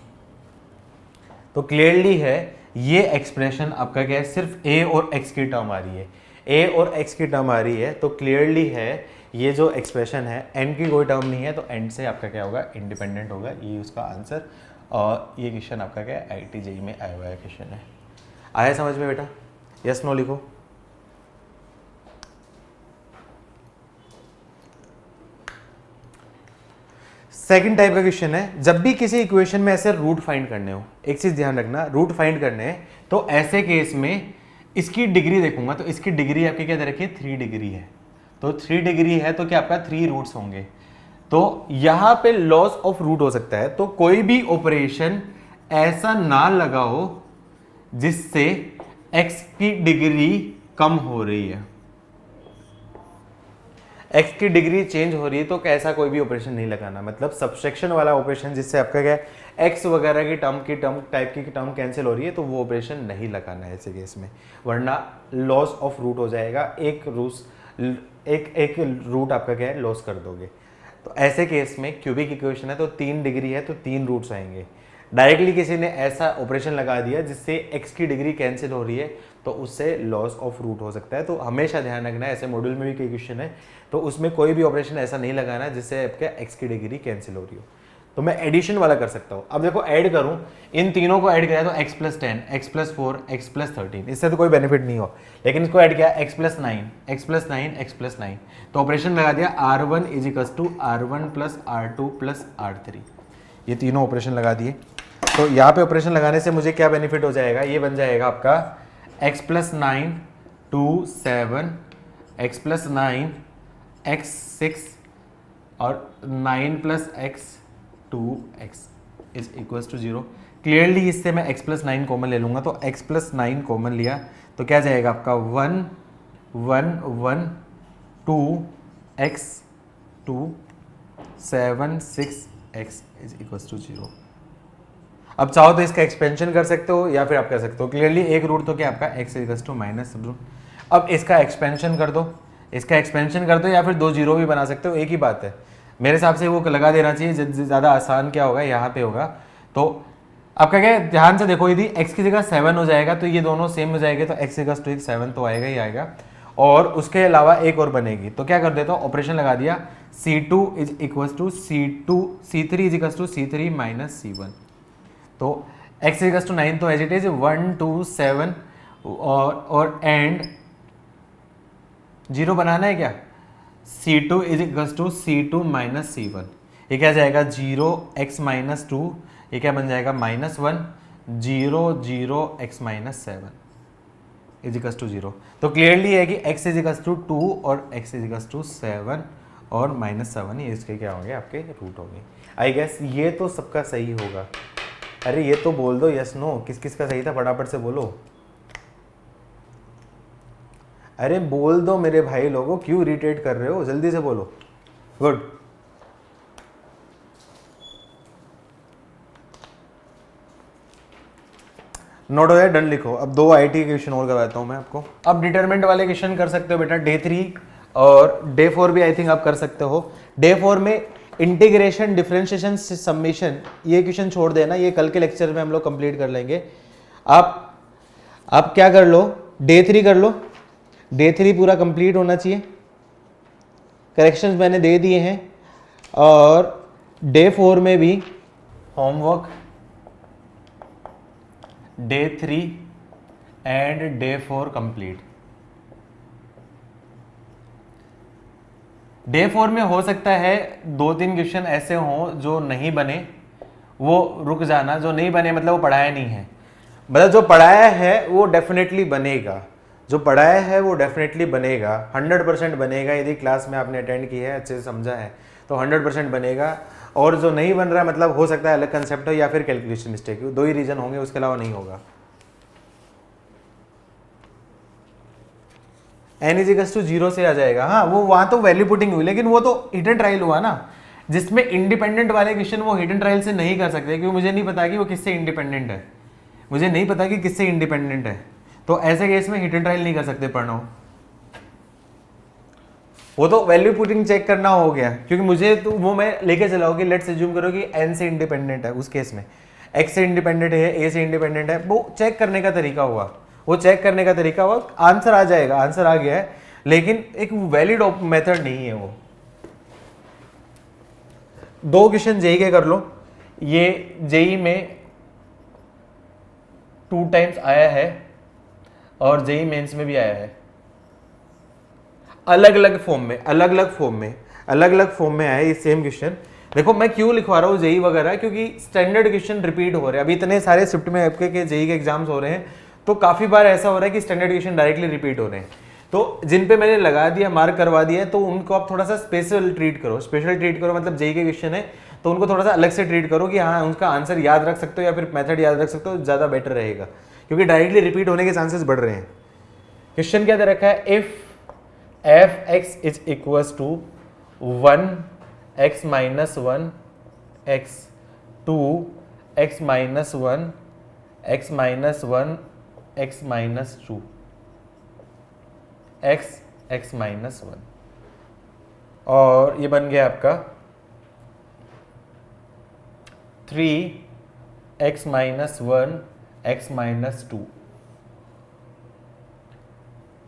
Speaker 1: तो क्लियरली है ये एक्सप्रेशन आपका क्या है, सिर्फ ए और एक्स की टर्म आ रही है, ए और एक्स की टर्म आ रही है, तो क्लियरली है ये जो एक्सप्रेशन है एन की कोई टर्म नहीं है, तो एंड से आपका क्या होगा इंडिपेंडेंट होगा, ये उसका आंसर। और ये क्वेश्चन आपका क्या है IIT JEE में आया हुआ है क्वेश्चन है। आया समझ में बेटा? यस नो लिखो। सेकंड टाइप का क्वेश्चन है, जब भी किसी इक्वेशन में ऐसे रूट फाइंड करने हो, एक चीज ध्यान रखना, रूट फाइंड करने हैं तो ऐसे केस में इसकी डिग्री देखूंगा, तो इसकी डिग्री आपकी क्या दे रखी है 3 डिग्री है, तो 3 डिग्री है तो क्या आपका 3 रूट्स होंगे, तो यहां पे लॉस ऑफ रूट हो सकता है। तो कोई भी ऑपरेशन ऐसा ना लगा हो जिससे x की डिग्री कम हो रही है, x की डिग्री चेंज हो रही है, तो ऐसा कोई भी ऑपरेशन नहीं लगाना, मतलब सब्सट्रैक्शन वाला ऑपरेशन जिससे आपका क्या x वगैरह की टर्म टाइप की टर्म कैंसिल हो रही है, तो वो ऑपरेशन नहीं लगाना है ऐसे केस में, वरना लॉस ऑफ रूट हो जाएगा, एक रूट आपका क्या है लॉस कर दोगे। तो ऐसे केस में क्यूबिक इक्वेशन है तो 3 डिग्री है तो 3 रूट्स आएंगे। डायरेक्टली किसी ने ऐसा ऑपरेशन लगा दिया जिससे x की डिग्री कैंसिल हो रही है तो उससे लॉस ऑफ रूट हो सकता है। तो हमेशा ध्यान रखना है, ऐसे मॉड्यूल में भी कई क्वेश्चन है तो उसमें कोई भी ऑपरेशन ऐसा नहीं लगाना जिससे आपके x की डिग्री कैंसिल हो रही हो। तो मैं एडिशन वाला कर सकता हूँ। अब देखो ऐड करूँ, इन तीनों को ऐड किया तो x + 10, x + 4, x + 13, इससे तो कोई बेनिफिट नहीं हो, लेकिन इसको ऐड किया x + 9, x + 9, x + 9, तो ऑपरेशन लगा दिया R1 = R1 + R2 + R3, ये तीनों ऑपरेशन लगा दिए। तो यहाँ पे ऑपरेशन लगाने से मुझे क्या बेनिफिट हो जाएगा, ये बन जाएगा आपका x + 9 2 7, x + 9 x 6 और 9 + x 2x = 0। क्लियरली इससे मैं x + 9 कॉमन ले लूँगा, तो x + 9 कॉमन लिया तो क्या जाएगा आपका 1 1 1 2 x 2 7 6 x = 0। अब चाहो तो इसका एक्सपेंशन कर सकते हो या फिर आप कर सकते हो, क्लियरली एक रूट तो क्या आपका x = -। अब इसका एक्सपेंशन कर दो, इसका एक्सपेंशन कर दो या फिर 2 जीरो भी बना सकते हो, एक ही बात है। मेरे हिसाब से वो लगा देना चाहिए, ज़्यादा आसान क्या होगा यहाँ पे होगा। तो आपका क्या है, ध्यान से देखो, यदि x की जगह 7 हो जाएगा तो ये दोनों सेम हो जाएंगे, तो x = 7 तो आएगा ही आएगा। और उसके अलावा एक और बनेगी, तो क्या कर देता हूँ, ऑपरेशन लगा दिया C2 = C3 = C3 - C1। तो x = 9 तो एज इट इज 1 2 7 और एंड 0 बनाना है क्या, C2 = C2 - C1, ये क्या जाएगा 0 x - 2, ये क्या बन जाएगा -1 0 0 x - 7 = 0। तो क्लियरली है कि x = 2 और x = 7 और -7, ये इसके क्या होंगे, आपके रूट होंगे। आई गेस ये तो सबका सही होगा। अरे ये तो बोल दो यस नो, किस किस का सही था, फटाफट से बोलो। अरे बोल दो मेरे भाई लोगों, क्यों इरिटेट कर रहे हो, जल्दी से बोलो। गुड, नोट हो जाए, डन लिखो। अब 2 आईटी क्वेश्चन और करवाता हूं मैं आपको। अब डिटरमिनेंट वाले क्वेश्चन कर सकते हो बेटा, डे 3 और डे 4 भी आई थिंक आप कर सकते हो। डे 4 में इंटीग्रेशन, डिफरेंशिएशन, समेशन, ये क्वेश्चन छोड़ देना, ये कल के लेक्चर में हम लोग कंप्लीट कर लेंगे। आप क्या कर लो, डे 3 कर लो, डे 3 पूरा कंप्लीट होना चाहिए, करेक्शंस मैंने दे दिए हैं। और डे 4 में भी homework, day 3 and day 4 complete. Day 4 में हो सकता है 2-3 क्वेश्चन ऐसे हों जो नहीं बने, वो रुक जाना, जो नहीं बने मतलब वो पढ़ाया नहीं है, मतलब जो पढ़ाया है वो डेफिनेटली बनेगा, जो पढ़ाया है वो डेफिनेटली बनेगा, 100% बनेगा। यदि क्लास में आपने अटेंड की है, अच्छे से समझा है तो 100% बनेगा। और जो नहीं बन रहा है मतलब हो सकता है अलग कंसेप्ट हो या फिर कैलकुलेशन मिस्टेक हो, 2 ही रीजन होंगे, उसके अलावा नहीं होगा। n = 0 से आ जाएगा। हाँ, वो वहां तो वैल्यू पुटिंग हुई, लेकिन वो तो हिडन ट्रायल हुआ ना, जिसमें इंडिपेंडेंट वाले क्वेश्चन वो हिडन ट्रायल से नहीं कर सकते, क्योंकि मुझे नहीं पता कि वो किससे इंडिपेंडेंट है, मुझे नहीं पता कि किससे इंडिपेंडेंट है। तो ऐसे केस में हिडन ट्रायल नहीं कर सकते पढ़ना, वो तो वैल्यू पुटिंग चेक करना हो गया, क्योंकि मुझे तो वो मैं लेके चलाओगे, लेट्स अज्यूम करो कि n से इंडिपेंडेंट है, उस केस में x से इंडिपेंडेंट है, a से इंडिपेंडेंट है, वो चेक करने का तरीका हुआ, वो चेक करने का तरीका हुआ, आंसर आ जाएगा, आंसर आ गया है, लेकिन एक वैलिड मेथड नहीं है वो। 2 क्वेश्चन जेई के कर लो, ये जेई में 2 टाइम्स आया है और जेई मेंस में भी आया है, अलग अलग फॉर्म में, अलग अलग फॉर्म में आया है ये सेम क्वेश्चन। देखो मैं क्यों लिखवा रहा हूँ जेई वगैरह, क्योंकि स्टैंडर्ड क्वेश्चन रिपीट हो रहे हैं, अभी इतने सारे शिफ्ट में आपके जेई के एग्जाम्स हो रहे हैं, तो काफी बार ऐसा हो रहा है कि स्टैंडर्ड क्वेश्चन डायरेक्टली रिपीट हो रहे हैं। तो जिन पे मैंने लगा दिया, मार्क करवा दिया है, तो उनको आप थोड़ा सा स्पेशल ट्रीट करो, मतलब जेई के क्वेश्चन है तो उनको थोड़ा सा अलग से ट्रीट करो कि हाँ उनका आंसर याद रख सकते हो या फिर मेथड याद रख सकते हो, ज़्यादा बेटर रहेगा, क्योंकि डायरेक्टली रिपीट होने के चांसेस बढ़ रहे हैं। क्वेश्चन क्या दे रखा है, if f(x) = 1 x - 1 x 2 x - 1 x - 1 x - 2 x x - 1, और ये बन गया आपका 3x minus 1 x minus 2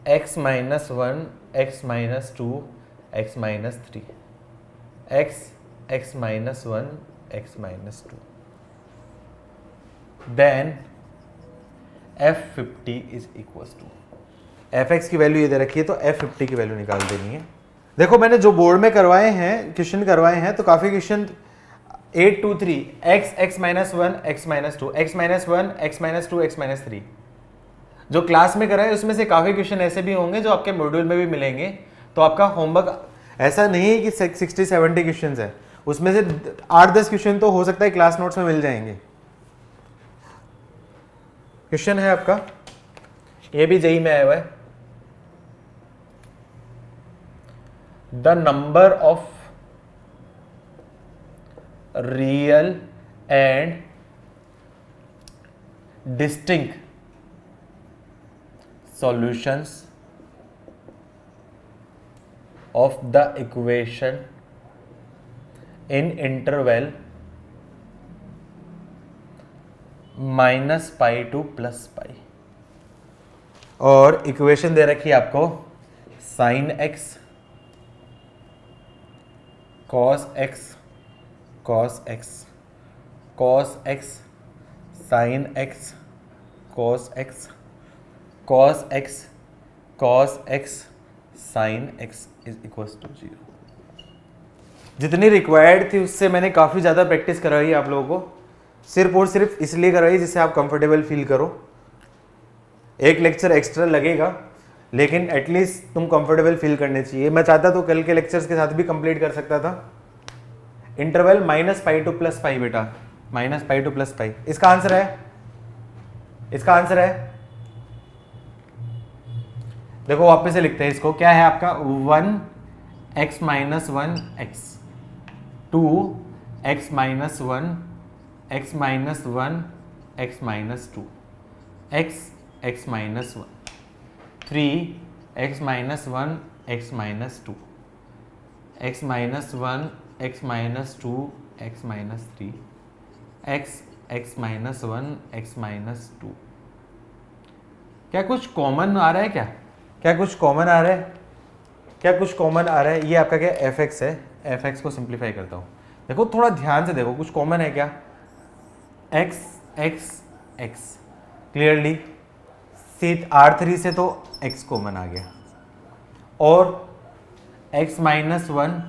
Speaker 1: x minus 1 x minus 2 x minus 3 x minus 1 x minus 2 then f50 is equal to fx की वैल्यू इधर रखिए तो f50 की वैल्यू निकाल देनी है। देखो मैंने जो बोर्ड में करवाए हैं क्वेश्चन करवाए हैं तो काफी question 8 2 3 x minus 1 x minus 2 x minus 1 x minus 2 x minus 3 जो क्लास में कराए उसमें से काफी क्वेश्चन ऐसे भी होंगे जो आपके मॉड्यूल में भी मिलेंगे। तो आपका होमवर्क ऐसा नहीं है कि 60-70 क्वेश्चन है, उसमें से 8-10 क्वेश्चन तो हो सकता है क्लास नोट्स में मिल जाएंगे। क्वेश्चन है आपका, ये भी जेई में आया हुआ है, the number of real and distinct solutions of the equation in interval -π to +π। और इक्वेशन दे रखी है आपको sin x cos x cos x cos x sin x cos x cos x cos x sin x is equal to 0। जितनी required थी उससे मैंने काफ़ी ज़्यादा प्रैक्टिस करवाई है आप लोगों को, सिर्फ और सिर्फ इसलिए करवाई जिससे आप कंफर्टेबल फील करो। एक लेक्चर एक्स्ट्रा लगेगा लेकिन एटलीस्ट तुम कंफर्टेबल फील करने चाहिए। मैं चाहता तो कल के लेक्चर्स के साथ भी कंप्लीट कर सकता था। इंटरवल -π to +π बेटा, -π to +π इसका आंसर है, इसका आंसर है। देखो वापस से लिखते हैं इसको, क्या है आपका 1x minus 1 x 2x minus 1 x minus 1 x minus 2 x minus 1 3x minus 1 x minus 2 x minus 1 x minus 2 x minus 3 x minus 1 x minus 2। क्या कुछ कॉमन आ रहा है क्या? क्या कुछ कॉमन आ रहा है? क्या कुछ कॉमन आ रहा है? ये आपका क्या fx है, fx को सिंप्लीफाई करता हूँ। देखो थोड़ा ध्यान से देखो, कुछ कॉमन है क्या? x x x clearly R3 से तो x कॉमन आ गया, और x minus 1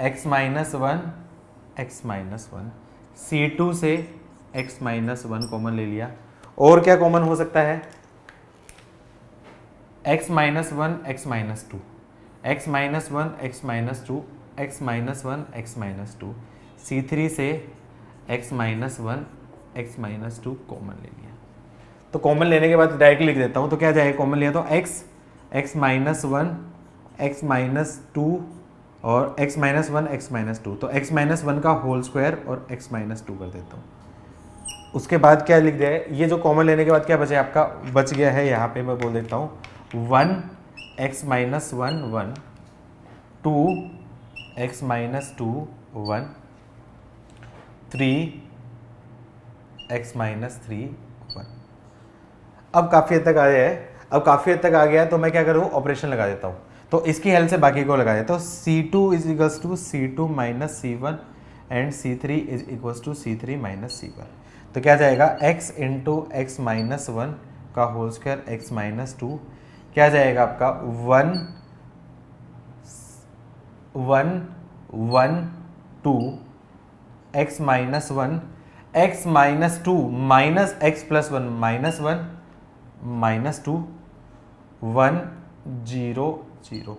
Speaker 1: x minus 1 x minus 1 C2 से x माइनस 1 कॉमन ले लिया। और क्या कॉमन हो सकता है? x minus 1 x minus 2 x minus 1 x minus 2 x minus 1 x minus 2 C3 से x minus 1 x minus 2 common ले लिया। तो कॉमन लेने के बाद डायरेक्टली लिख देता हूँ, तो क्या जाएगा? कॉमन लिया तो x माइनस 1 x माइनस 2 और x माइनस 1 x माइनस 2, तो x माइनस 1 का होल स्क्वायर और x माइनस 2 कर देता हूँ। उसके बाद क्या लिख दिया है? ये जो कॉमन लेने के बाद क्या बचा? आपका बच गया है यहाँ पे, मैं बोल देता हूँ 1x minus 1 1 2x minus 2 1 3x minus 3 1। अब काफ़ी हद तक आ गया है, अब काफ़ी हद तक आ गया है तो मैं क्या करूँ? ऑपरेशन लगा देता हूँ। तो इसकी हेल्प से बाकी को लगा देता हूँ। C2 is equals to C2 minus C1 and C3 is equals to C3 minus C1। तो क्या जाएगा? x इंटू एक्स माइनस 1 का होल स्क्वायर x माइनस 2, क्या जाएगा आपका 1 1 1 2 x minus 1 x minus 2 minus x plus 1 minus 1 minus 2 1 0 0।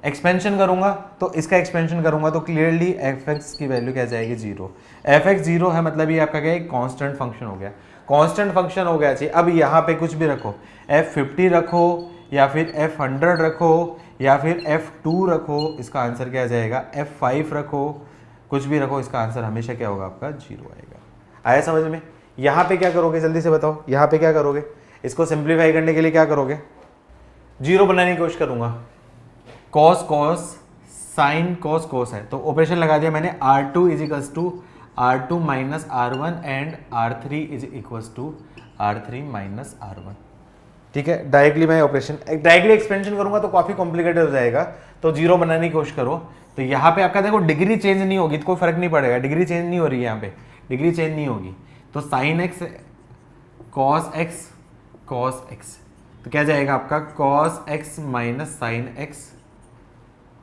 Speaker 1: Expansion करूंगा तो इसका एक्सपेंशन करूंगा तो क्लियरली fx की वैल्यू क्या जाएगी? 0। fx 0 है मतलब ये आपका क्या है? कांस्टेंट फंक्शन हो गया, कांस्टेंट फंक्शन हो गया। चाहिए अब यहाँ पे कुछ भी रखो, f50 रखो या फिर f100 रखो या फिर f2 रखो, इसका आंसर क्या जाएगा? f5 रखो, कुछ भी रखो, इसका आंसर हमेशा क्या होगा? आपका 0 आएगा। आया समझ में? यहाँ पे क्या करोगे? जल्दी से बताओ, यहाँ पे क्या करोगे? इसको सिंप्लीफाई करने के लिए क्या करोगे? 0 बनाने की कोशिश करूंगा। cos cos sin cos cos है तो ऑपरेशन लगा दिया मैंने, R2 is equals to R2 minus R1 and R3 is equals to R3 minus R1। ठीक है, डायरेक्टली मैं ऑपरेशन डायरेक्टली एक्सपेंशन करूंगा तो काफी कॉम्प्लिकेटेड हो जाएगा, तो जीरो बनाने की कोशिश करो। तो यहाँ पे आपका देखो डिग्री चेंज नहीं होगी तो कोई फर्क नहीं पड़ेगा, डिग्री चेंज नहीं हो रही है यहाँ पे, डिग्री चेंज नहीं होगी। तो साइन एक्स कॉस एक्स तो क्या जाएगा आपका cos X minus sine X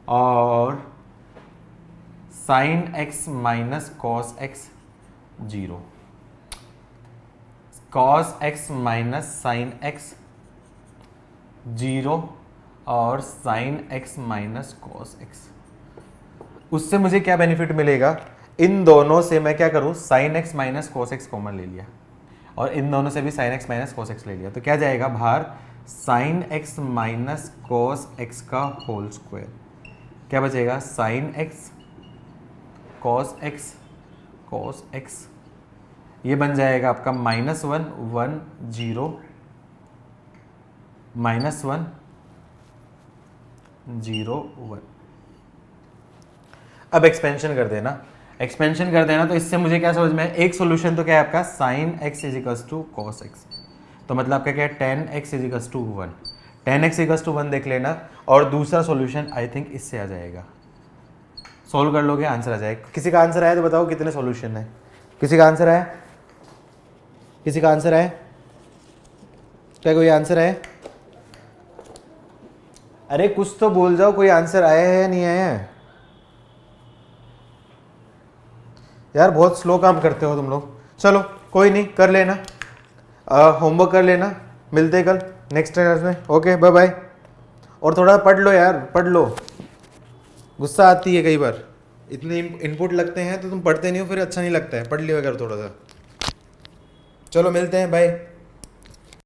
Speaker 1: और sine X minus cos X zero, cos X minus sine X zero और sine X minus cos X. उससे मुझे क्या बेनिफिट मिलेगा, इन दोनों से मैं क्या करूं sign X minus cos x common ले लिया और इन दोनों से भी sign X minus cos x ले लिया, तो क्या जाएगा बाहर sign X minus cos x का होल स्क्वायर, क्या बचेगा साइन एक्स कॉस एक्स ये बन जाएगा आपका -1 1 0 -1 0 1। अब एक्सपेंशन कर देना, तो इससे मुझे क्या समझ में है, एक सोल्यूशन तो क्या है आपका sine x is equals to cos x, तो मतलब आपका क्या है tan x is equals to 1, tan x equals to 1 देख लेना। और दूसरा सोल्यूशन आई थिंक इससे आ जाएगा, सोल्व कर लोगे आंसर आ जाएगा। किसी का आंसर आया तो बताओ कितने सोल्यूशन है, किसी का आंसर आया, किसी का आंसर आया, क्या कोई आंसर है? अरे कुछ तो बोल जाओ, कोई आंसर आया है या नहीं आया है? यार बहुत स्लो काम करते हो तुम लोग। चलो कोई नहीं, कर लेना, होमवर्क कर लेना, मिलते हैं कल नेक्स्ट क्लास में। Okay bye bye. और थोड़ा पढ़ लो यार, पढ़ लो, गुस्सा आती है कई बार, इतने इनपुट लगते हैं तो तुम पढ़ते नहीं हो, फिर अच्छा नहीं लगता है, पढ़ लिया कर थोड़ा सा। चलो मिलते हैं, बाय।